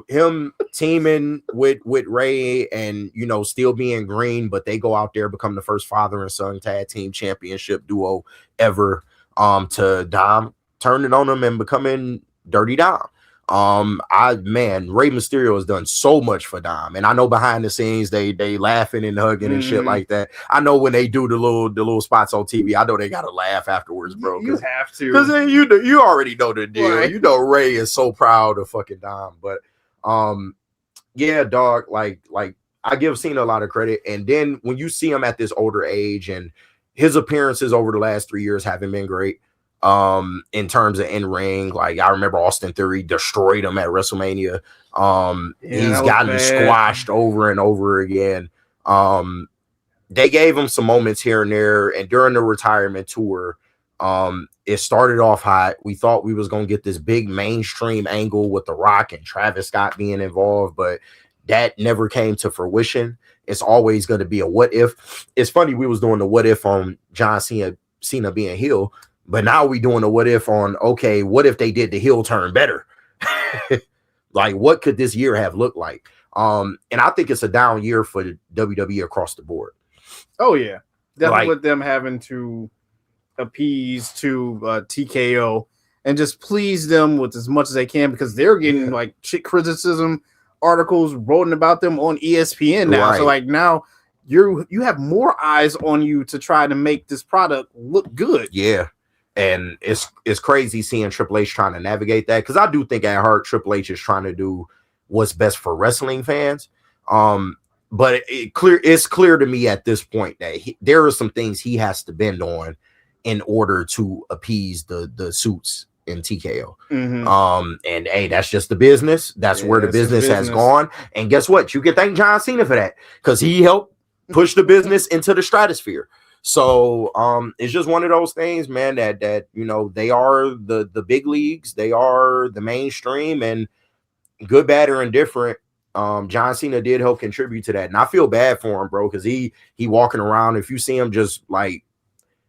him teaming with Ray and, still being green, but they go out there, become the first father and son tag team championship duo ever, to Dom turning on him and becoming Dirty Dom. Rey Mysterio has done so much for Dom, and I know behind the scenes they laughing and hugging and shit like that. I know when they do the little spots on TV, I know they gotta laugh afterwards, bro. You have to, because you already know the deal. Right. You know Ray is so proud of fucking Dom, but yeah, dog. Like I give Cena a lot of credit, and then when you see him at this older age, and his appearances over the last 3 years haven't been great. In terms of in ring, like I remember Austin Theory destroyed him at WrestleMania. He's gotten squashed over and over again. They gave him some moments here and there, and during the retirement tour, it started off hot. We thought we was gonna get this big mainstream angle with The Rock and Travis Scott being involved, but that never came to fruition. It's always going to be a what if. It's funny, we was doing the what if on John Cena being heel. But now we doing a what if on, okay, what if they did the heel turn better? Like, what could this year have looked like? And I think it's a down year for the WWE across the board. Oh, yeah. Definitely with them having to appease to TKO and just please them with as much as they can, because they're getting like shit criticism articles written about them on ESPN now. Right. So like now you have more eyes on you to try to make this product look good. Yeah. And it's crazy seeing Triple H trying to navigate that, because I do think at heart Triple H is trying to do what's best for wrestling fans. But it's clear to me at this point that there are some things he has to bend on in order to appease the suits in TKO. And hey, that's just the business. That's where the business has gone. And guess what? You can thank John Cena for that, because he helped push the business into the stratosphere. So it's just one of those things, man, that you know, they are the big leagues, they are the mainstream, and good, bad, or indifferent. John Cena did help contribute to that. And I feel bad for him, bro, because he walking around, if you see him just like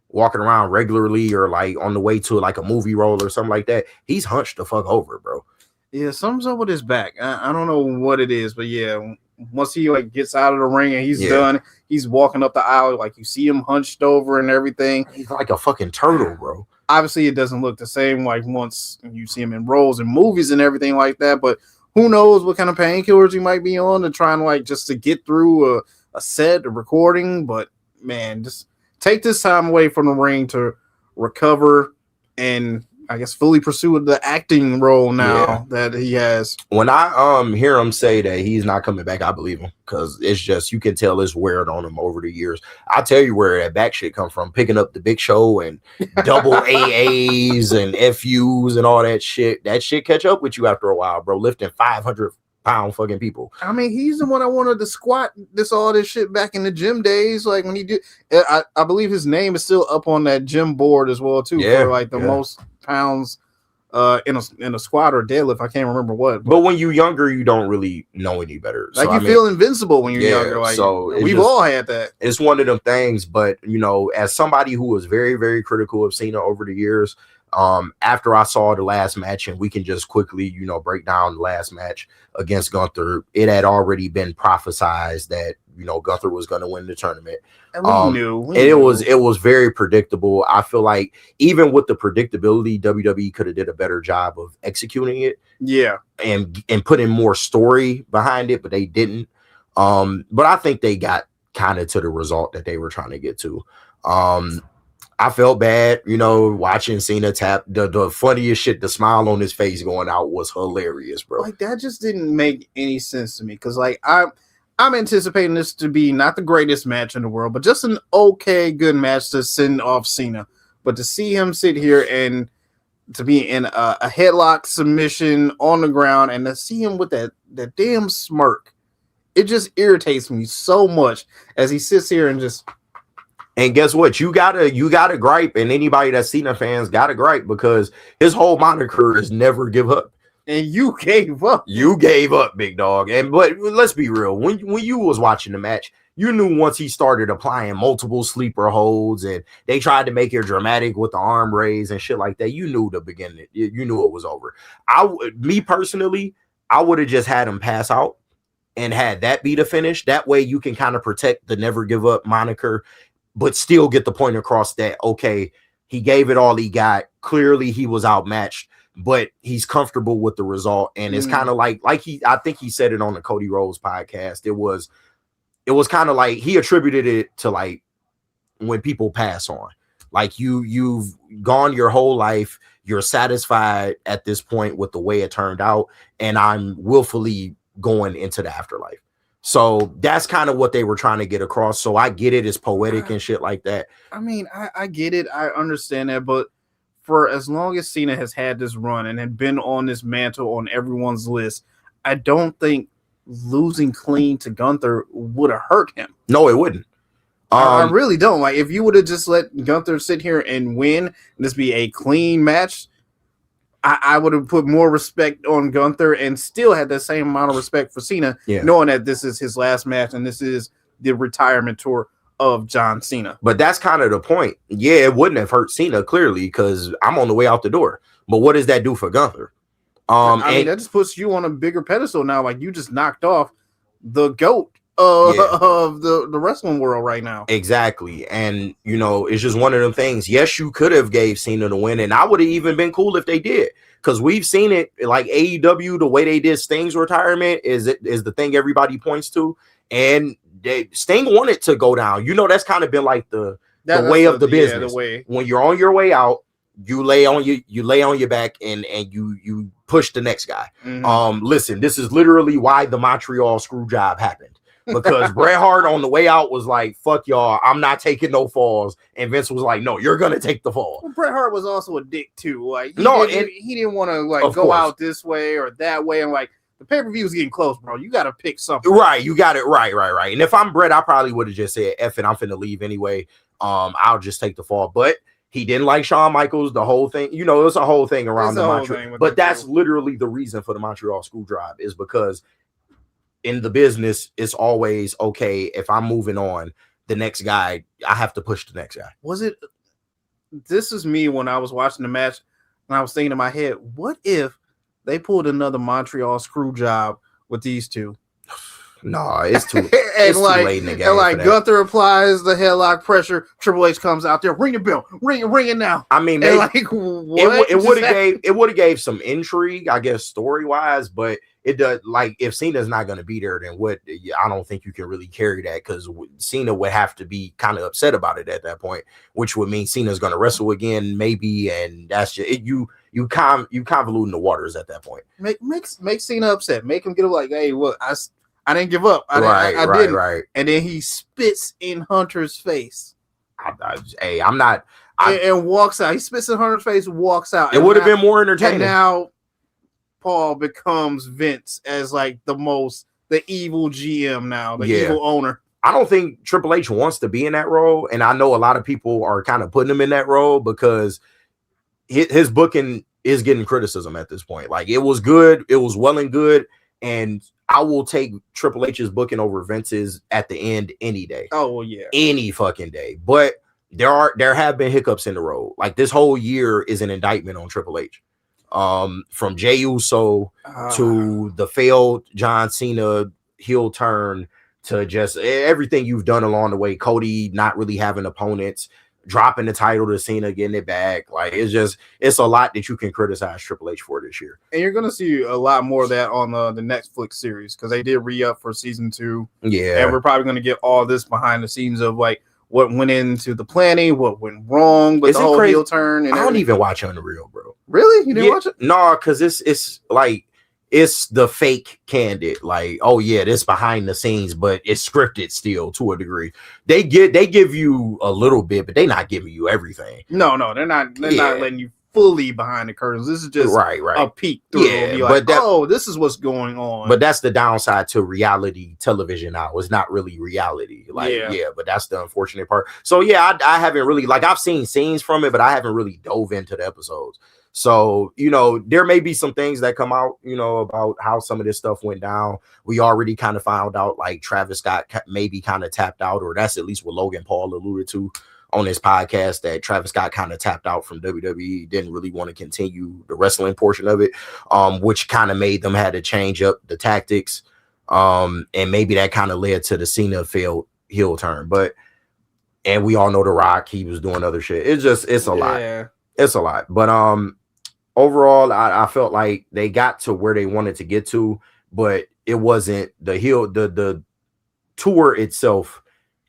walking around regularly or like on the way to like a movie role or something like that, he's hunched the fuck over, bro. Yeah, something's up with his back. I don't know what it is, but yeah, once he like gets out of the ring and he's done, he's walking up the aisle, like you see him hunched over and everything. He's like a fucking turtle, bro. Obviously, it doesn't look the same like once you see him in roles and movies and everything like that, but who knows what kind of painkillers he might be on to try and like just to get through a set, a recording. But man, just take this time away from the ring to recover and I guess fully pursue the acting role now that he has. When I hear him say that he's not coming back, I believe him, because it's just, you can tell it's wearing on him over the years. I'll tell you where that back shit come from, picking up the Big Show and double AAs and FUs and all that shit. That shit catch up with you after a while, bro, lifting 500-pound fucking people. I mean, he's the one I wanted to squat all this shit back in the gym days. Like when he did, I believe his name is still up on that gym board as well too, for like the most pounds in a squat or deadlift. I can't remember what. But when you're younger, you don't really know any better. Like so, feel invincible when you're younger. Like so we've all had that. It's one of them things. But you know, as somebody who was very, very critical of Cena over the years, after I saw the last match, and we can just quickly, you know, break down the last match against Gunther, it had already been prophesized that, you know, Gunther was going to win the tournament. And we knew. It was very predictable. I feel like even with the predictability, WWE could have did a better job of executing it. Yeah. And putting more story behind it, but they didn't. But I think they got kind of to the result that they were trying to get to. I felt bad, you know, watching Cena tap. The funniest shit, the smile on his face going out was hilarious, bro. Like that just didn't make any sense to me, because like I'm anticipating this to be not the greatest match in the world, but just an okay, good match to send off Cena. But to see him sit here and to be in a headlock submission on the ground and to see him with that damn smirk, it just irritates me so much as he sits here and just. And guess what? You gotta gripe, and anybody that's Cena fans gotta gripe, because his whole moniker is never give up. And you gave up. You gave up, big dog. But let's be real. When you was watching the match, you knew once he started applying multiple sleeper holds and they tried to make it dramatic with the arm raise and shit like that, you knew the beginning. You knew it was over. Me personally, I would have just had him pass out and had that be the finish. That way you can kind of protect the never give up moniker, but still get the point across that, okay, He gave it all he got. Clearly, he was outmatched, but he's comfortable with the result. And it's kind of like I think he said it on the Cody Rhodes podcast. It was kind of like he attributed it to like when people pass on. Like you've gone your whole life, you're satisfied at this point with the way it turned out, and I'm willfully going into the afterlife. So that's kind of what they were trying to get across. So I get it, it's poetic and shit like that. I mean, I get it, I understand that, but for as long as Cena has had this run and had been on this mantle on everyone's list, I don't think losing clean to Gunther would have hurt him. No, it wouldn't. I really don't. Like, if you would have just let Gunther sit here and win, and this be a clean match, I would have put more respect on Gunther and still had the same amount of respect for Cena, knowing that this is his last match and this is the retirement tour of John Cena. But that's kind of the point. Yeah, it wouldn't have hurt Cena, clearly, because I'm on the way out the door. But what does that do for Gunther? I mean, that just puts you on a bigger pedestal now. Like, you just knocked off the GOAT of the wrestling world right now. Exactly. And you know, it's just one of them things. Yes, you could have gave Cena the win, and I would have even been cool if they did, because we've seen it, like AEW, the way they did Sting's retirement is the thing everybody points to, and Sting wanted to go down. You know, that's kind of been like the way of the business. The way. When you're on your way out, you lay on your back and you push the next guy. Listen, this is literally why the Montreal screw job happened. Because Bret Hart on the way out was like, fuck y'all, I'm not taking no falls. And Vince was like, no, you're gonna take the fall. Well, Bret Hart was also a dick too. Like, he didn't want to like go out this way or that way. And like, the pay-per-view is getting close, bro. You gotta pick something. Right, you got it. Right. And if I'm Bret, I probably would have just said, F it, I'm finna leave anyway. I'll just take the fall. But he didn't like Shawn Michaels, the whole thing. You know, it's a whole thing around the Montreal. But that's literally the reason for the Montreal screw drive, is because in the business, it's always okay. If I'm moving on, the next guy, I have to push the next guy. This is me when I was watching the match, and I was thinking in my head, what if they pulled another Montreal screw job with these two? No, it's too, it's too late in the game. And like Gunther applies the headlock pressure, Triple H comes out there, ring the bell, ring it now. I mean, maybe, like, what? It would have gave some intrigue, I guess, story wise, but it does. Like, if Cena's not going to be there, then what? I don't think you can really carry that, because Cena would have to be kind of upset about it at that point, which would mean Cena's going to wrestle again, maybe, and that's just it. You convoluting the waters at that point. Make Cena upset. Make him get like, hey, look, I didn't give up. I didn't. And then he spits in Hunter's face. And walks out. He spits in Hunter's face, walks out. It would have been more entertaining. And now Paul becomes Vince as like the evil GM now, the evil owner. I don't think Triple H wants to be in that role, and I know a lot of people are kind of putting him in that role because his booking is getting criticism at this point. Like, it was good, it was well and good, and I will take Triple H's booking over Vince's at the end any day. Oh, well, yeah. Any fucking day. But there have been hiccups in the road. Like, this whole year is an indictment on Triple H. From Jey Uso to the failed John Cena heel turn to just everything you've done along the way. Cody not really having opponents, dropping the title to Cena, getting it back. Like, it's a lot that you can criticize Triple H for this year. And you're going to see a lot more of that on the Netflix series, because they did re-up for season 2. Yeah. And we're probably going to get all this behind the scenes of like what went into the planning, what went wrong with the whole heel turn. And I don't even watch Unreal, bro. Really? You didn't watch it? No, because it's like, it's the fake candid, like, oh yeah, this behind the scenes, but it's scripted still to a degree. They give you a little bit, but they're not giving you everything. No, they're not letting you fully behind the curtains. This is just a peek through. Yeah, like, this is what's going on. But that's the downside to reality television now. It's not really reality. Like, but that's the unfortunate part. So yeah, I haven't really, like, I've seen scenes from it, but I haven't really dove into the episodes. So, you know, there may be some things that come out, you know, about how some of this stuff went down. We already kind of found out, like, Travis Scott maybe kind of tapped out, or that's at least what Logan Paul alluded to on his podcast, that Travis Scott kind of tapped out from WWE, didn't really want to continue the wrestling portion of it, which kind of made them had to change up the tactics. And maybe that kind of led to the Cena failed heel turn. But And we all know The Rock, he was doing other shit. It's a lot. It's a lot. But overall, I felt like they got to where they wanted to get to, but it wasn't the tour itself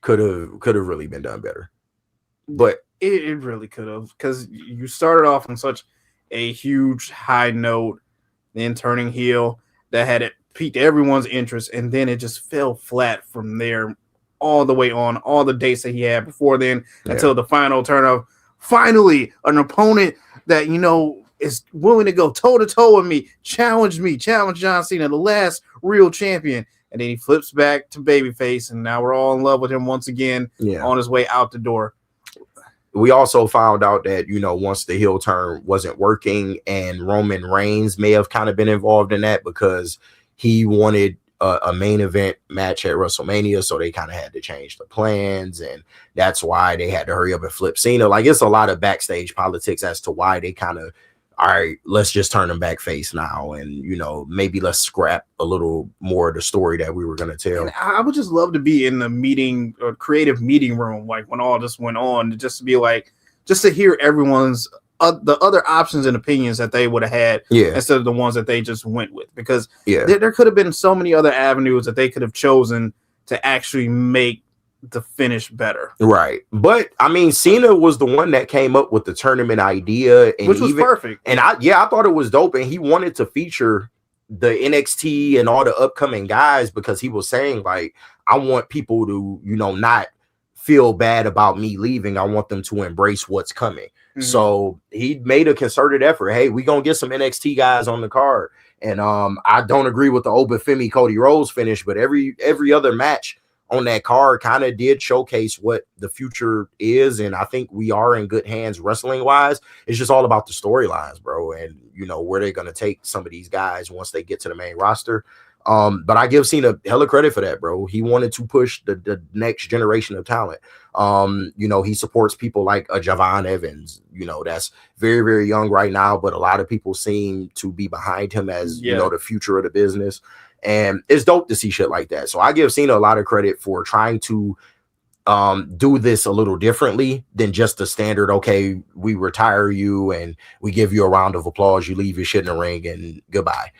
could have really been done better. But it really could have, because you started off on such a huge high note, then turning heel that had it piqued everyone's interest, and then it just fell flat from there all the way on, all the dates that he had before then, until the final turn of finally an opponent that, you know, is willing to go toe-to-toe with me, challenge John Cena, the last real champion. And then he flips back to babyface, and now we're all in love with him once again on his way out the door. We also found out that, you know, once the heel turn wasn't working, and Roman Reigns may have kind of been involved in that because he wanted a main event match at WrestleMania, so they kind of had to change the plans, and that's why they had to hurry up and flip Cena. Like, it's a lot of backstage politics as to why they kind of, all right, let's just turn him back face now, and, you know, maybe let's scrap a little more of the story that we were going to tell. And I would just love to be in the meeting or creative meeting room, like when all this went on, just to be like, just to hear everyone's the other options and opinions that they would have had instead of the ones that they just went with, because there could have been so many other avenues that they could have chosen to actually make the finish better. Right. But I mean, Cena was the one that came up with the tournament idea, and which was perfect. And I thought it was dope, and he wanted to feature the NXT and all the upcoming guys, because he was saying, like, I want people to, you know, not feel bad about me leaving. I want them to embrace what's coming. So he made a concerted effort. Hey, we gonna get some NXT guys on the card. And I don't agree with the Obafemi Cody Rhodes finish, but every other match on that card kind of did showcase what the future is, and I think we are in good hands wrestling wise. It's just all about the storylines, bro, and, you know, where they're gonna take some of these guys once they get to the main roster. But I give Cena hella credit for that, bro. He wanted to push the next generation of talent. You know, he supports people like Javon Evans, you know, that's very, very young right now, but a lot of people seem to be behind him as, you know, the future of the business. And it's dope to see shit like that. So I give Cena a lot of credit for trying to do this a little differently than just the standard, okay, we retire you and we give you a round of applause, you leave your shit in the ring and goodbye.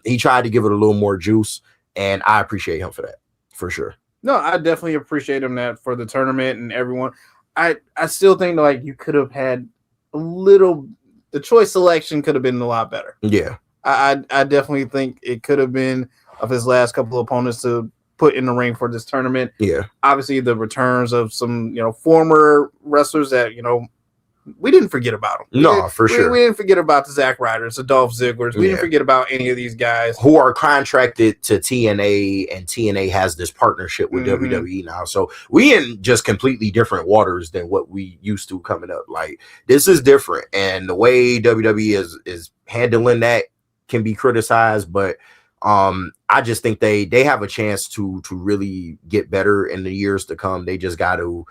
He tried to give it a little more juice, and I appreciate him for that, for sure. No, I definitely appreciate him that for the tournament and everyone. I still think, like, you could have had a little, the choice selection could have been a lot better. Yeah. I definitely think it could have been of his last couple of opponents to put in the ring for this tournament. Yeah. Obviously, the returns of some, you know, former wrestlers that, you know, we didn't forget about them. No, for sure. We didn't forget about the Zack Ryders, the Dolph Zigglers. We didn't forget about any of these guys who are contracted to TNA, and TNA has this partnership with WWE now. So we in just completely different waters than what we used to coming up. Like, this is different, and the way WWE is handling that can be criticized, but I just think they have a chance to really get better in the years to come. They just got to.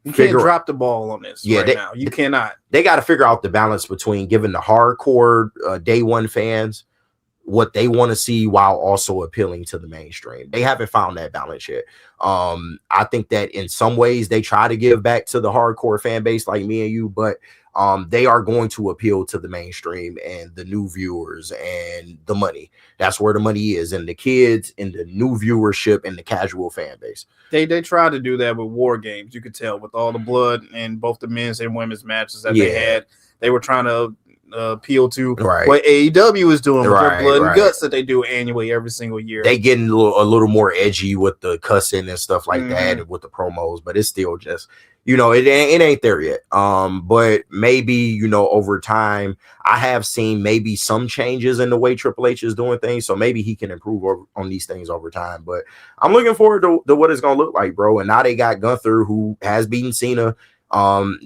You can't drop the ball on this now. You cannot. They got to figure out the balance between giving the hardcore day one fans what they want to see while also appealing to the mainstream. They haven't found that balance yet. I think that in some ways they try to give back to the hardcore fan base like me and you, but they are going to appeal to the mainstream and the new viewers and the money. That's where the money is, and the kids and the new viewership and the casual fan base. They tried to do that with War Games. You could tell with all the blood in both the men's and women's matches that they had. They were trying to appeal to what AEW is doing with their blood and guts that they do annually every single year. They getting a little more edgy with the cussing and stuff like that, and with the promos, but it's still just, you know, it ain't there yet. But maybe, you know, over time, I have seen maybe some changes in the way Triple H is doing things, so maybe he can improve on these things over time. But I'm looking forward to what it's gonna look like, bro. And now they got Gunther, who has beaten Cena.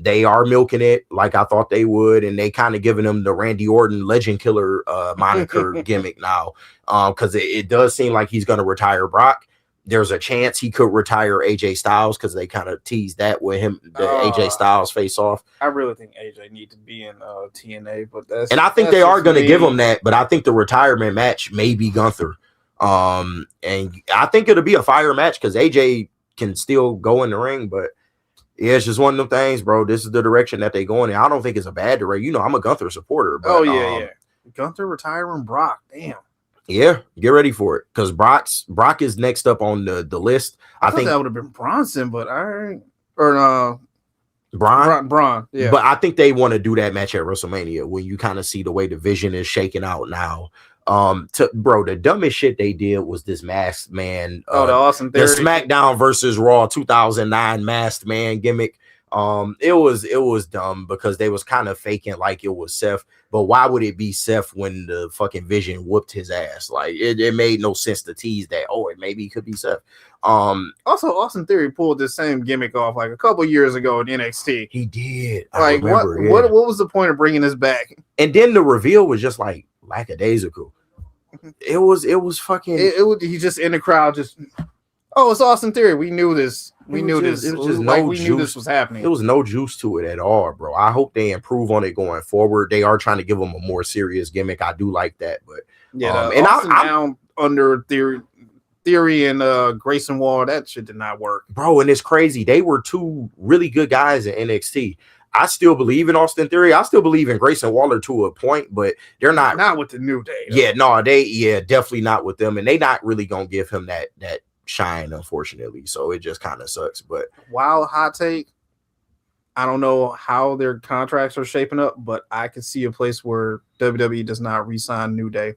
They are milking it like I thought they would, and they kind of giving him the Randy Orton Legend Killer moniker gimmick now, because it does seem like he's going to retire Brock. There's a chance he could retire AJ Styles, because they kind of teased that with him, the AJ Styles face off. I really think AJ needs to be in TNA, but and I think they are going to give him that, but I think the retirement match may be Gunther, and I think it'll be a fire match because AJ can still go in the ring, but Yeah, it's just one of them things, bro. This is the direction that they going in. I don't think it's a bad direction. You know, I'm a Gunther supporter, but yeah. Gunther retiring Brock. Damn. Yeah, get ready for it because Brock is next up on the list. I think that would have been Bronson, but all right. Or Braun. Yeah. But I think they want to do that match at WrestleMania when you kind of see the way the vision is shaking out now. The dumbest shit they did was this masked man. The Austin Theory. The SmackDown versus Raw 2009 masked man gimmick. It was dumb because they was kind of faking like it was Seth. But why would it be Seth when the fucking Vision whooped his ass? Like it made no sense to tease that. Oh, it maybe could be Seth. Also, Austin Theory pulled the same gimmick off like a couple years ago in NXT. He did. Like what was the point of bringing this back? And then the reveal was just like lackadaisical. It was fucking. He just in the crowd just. Oh, it's Austin Theory. We knew this. We knew this was happening. There was no juice to it at all, bro. I hope they improve on it going forward. They are trying to give him a more serious gimmick. I do like that, but yeah, and I'm down under Theory and Grayson Waller. That shit did not work, bro. And it's crazy. They were two really good guys in NXT. I still believe in Austin Theory. I still believe in Grayson Waller to a point, but they're not with the New Day. Though. Definitely not with them, and they not really gonna give him that shine, unfortunately. So it just kind of sucks. But wild hot take. I don't know how their contracts are shaping up, but I can see a place where WWE does not re-sign New Day.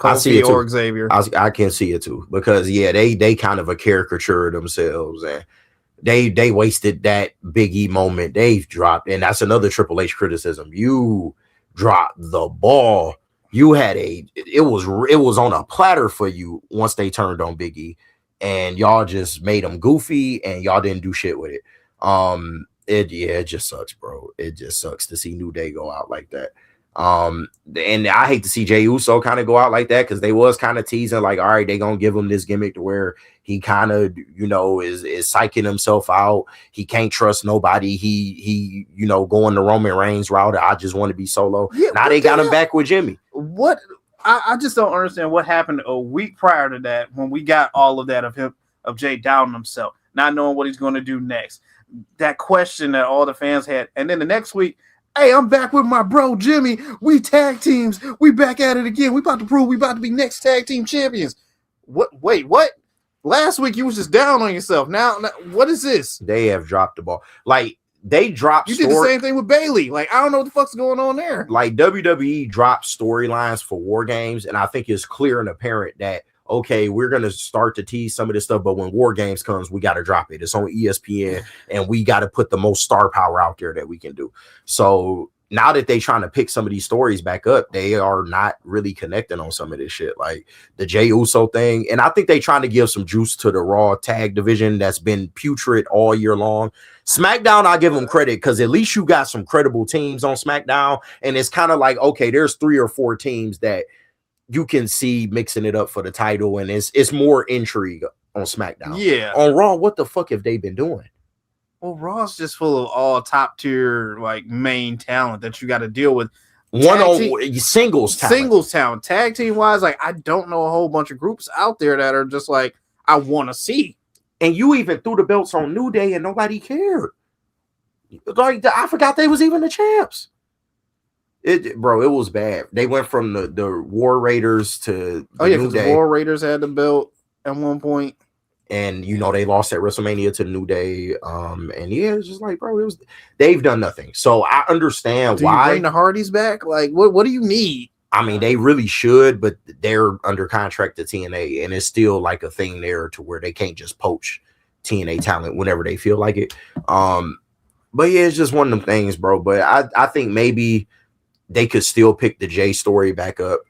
I see it too. Or Xavier. I can see it too because they kind of a caricature of themselves and. They wasted that Big E moment. They've dropped, and that's another Triple H criticism. You dropped the ball. You had it was on a platter for you once they turned on Big E, and y'all just made them goofy, and y'all didn't do shit with it. It just sucks, bro. It just sucks to see New Day go out like that. And I hate to see Jey Uso kind of go out like that because they was kind of teasing like, all right, they gonna give him this gimmick to where he kind of is psyching himself out. He can't trust nobody. He going the Roman Reigns route. I just want to be solo. Yeah, now they got him back with Jimmy. What I just don't understand what happened a week prior to that when we got all of that of Jay doubting himself, not knowing what he's going to do next. That question that all the fans had, and then the next week. Hey, I'm back with my bro Jimmy. We tag teams. We back at it again. We about to prove we about to be next tag team champions. What? Wait, what? Last week you was just down on yourself. Now what is this? They have dropped the ball. Like they dropped. You did the same thing with Bailey. Like I don't know what the fuck's going on there. Like WWE dropped storylines for War Games, and I think it's clear and apparent that. Okay, we're going to start to tease some of this stuff, but when War Games comes, we got to drop it. It's on ESPN, and we got to put the most star power out there that we can do. So now that they're trying to pick some of these stories back up, they are not really connecting on some of this shit, like the Jey Uso thing. And I think they're trying to give some juice to the Raw tag division that's been putrid all year long. SmackDown, I give them credit because at least you got some credible teams on SmackDown, and it's kind of like, okay, there's 3 or 4 teams that you can see mixing it up for the title, and it's more intrigue on SmackDown. Yeah. On Raw, what the fuck have they been doing? Well, Raw's just full of all top tier like main talent that you got to deal with. Singles talent. Tag team wise, like I don't know a whole bunch of groups out there that are just like I want to see. And you even threw the belts on New Day and nobody cared. Like I forgot they was even the champs. It was bad. They went from the War Raiders to New Day. The War Raiders had the belt at one point, and they lost at WrestleMania to the New Day. It's just like, bro, they've done nothing. So I understand why. You bring the Hardys back. Like, what do you need? I mean, they really should, but they're under contract to TNA, and it's still like a thing there to where they can't just poach TNA talent whenever they feel like it. But yeah, it's just one of them things, bro. But I think maybe. They could still pick the Jay story back up.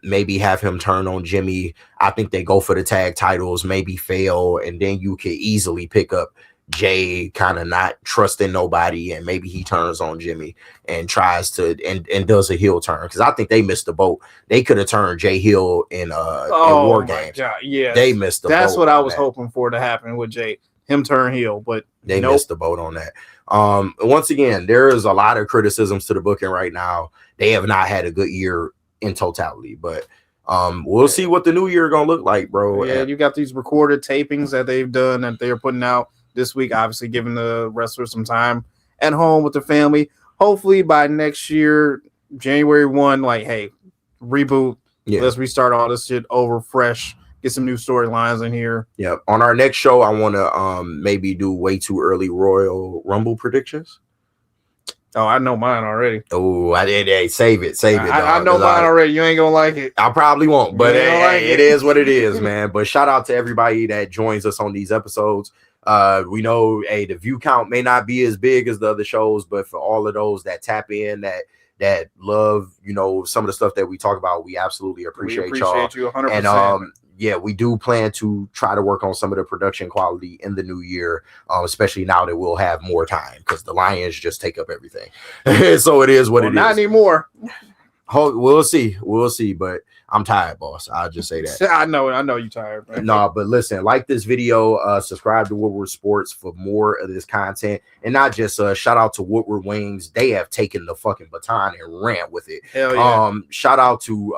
Maybe have him turn on Jimmy. I think they go for the tag titles, maybe fail, and then you could easily pick up Jay kind of not trusting nobody, and maybe he turns on Jimmy and tries to and does a heel turn because I think they missed the boat. They could have turned Jay heel in War Games. Yeah, they missed the boat. That's what I was hoping for to happen with Jay, him turn heel, but they missed the boat on that. Once again, there is a lot of criticisms to the booking right now. They have not had a good year in totality, but we'll see what the new year gonna look like, bro. Yeah, you got these recorded tapings that they've done that they're putting out this week, obviously giving the wrestlers some time at home with their family. Hopefully by next year, January 1, like, hey, reboot. Yeah. Let's restart all this shit over fresh. Get some new storylines in here. Yeah. On our next show, I want to maybe do way too early Royal Rumble predictions. Oh, I know mine already. Oh, I did. Hey, save it. I know mine already. You ain't gonna like it. I probably won't, but it is what it is, man. But shout out to everybody that joins us on these episodes. We know, the view count may not be as big as the other shows, but for all of those that tap in, that love, some of the stuff that we talk about, we absolutely appreciate y'all. You 100%. And yeah, we do plan to try to work on some of the production quality in the new year, especially now that we'll have more time because the Lions just take up everything. So it is what it is. Not anymore. We'll see, but I'm tired, boss. I'll just say that. I know you're tired. Right? No, but listen, like this video, subscribe to Woodward Sports for more of this content, and not just shout out to Woodward Wings. They have taken the fucking baton and ran with it. Hell yeah. Shout out to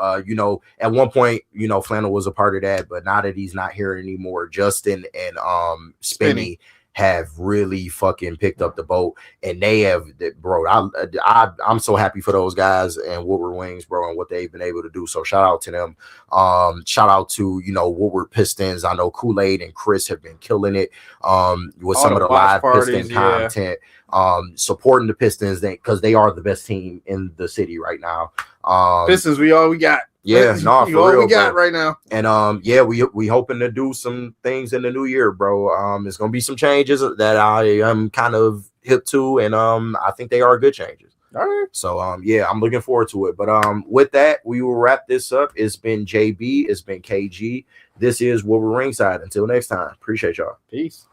at one point, Flannel was a part of that, but now that he's not here anymore, Justin and Spinny have really fucking picked up the boat, and they have, bro. I'm so happy for those guys and Woodward Wings, bro, and what they've been able to do. So shout out to them. Shout out to Woodward Pistons. I know Kool-Aid and Chris have been killing it with some of the live Piston content, supporting the Pistons because they are the best team in the city right now. Pistons, we got. Yeah, no, for all real, we got bro. right now. And yeah, we hoping to do some things in the new year, bro. There's gonna be some changes that I am kind of hip to, and I think they are good changes. All right. So yeah, I'm looking forward to it. But with that, we will wrap this up. It's been JB, it's been KG. This is Woodward Ringside. Until next time, appreciate y'all. Peace.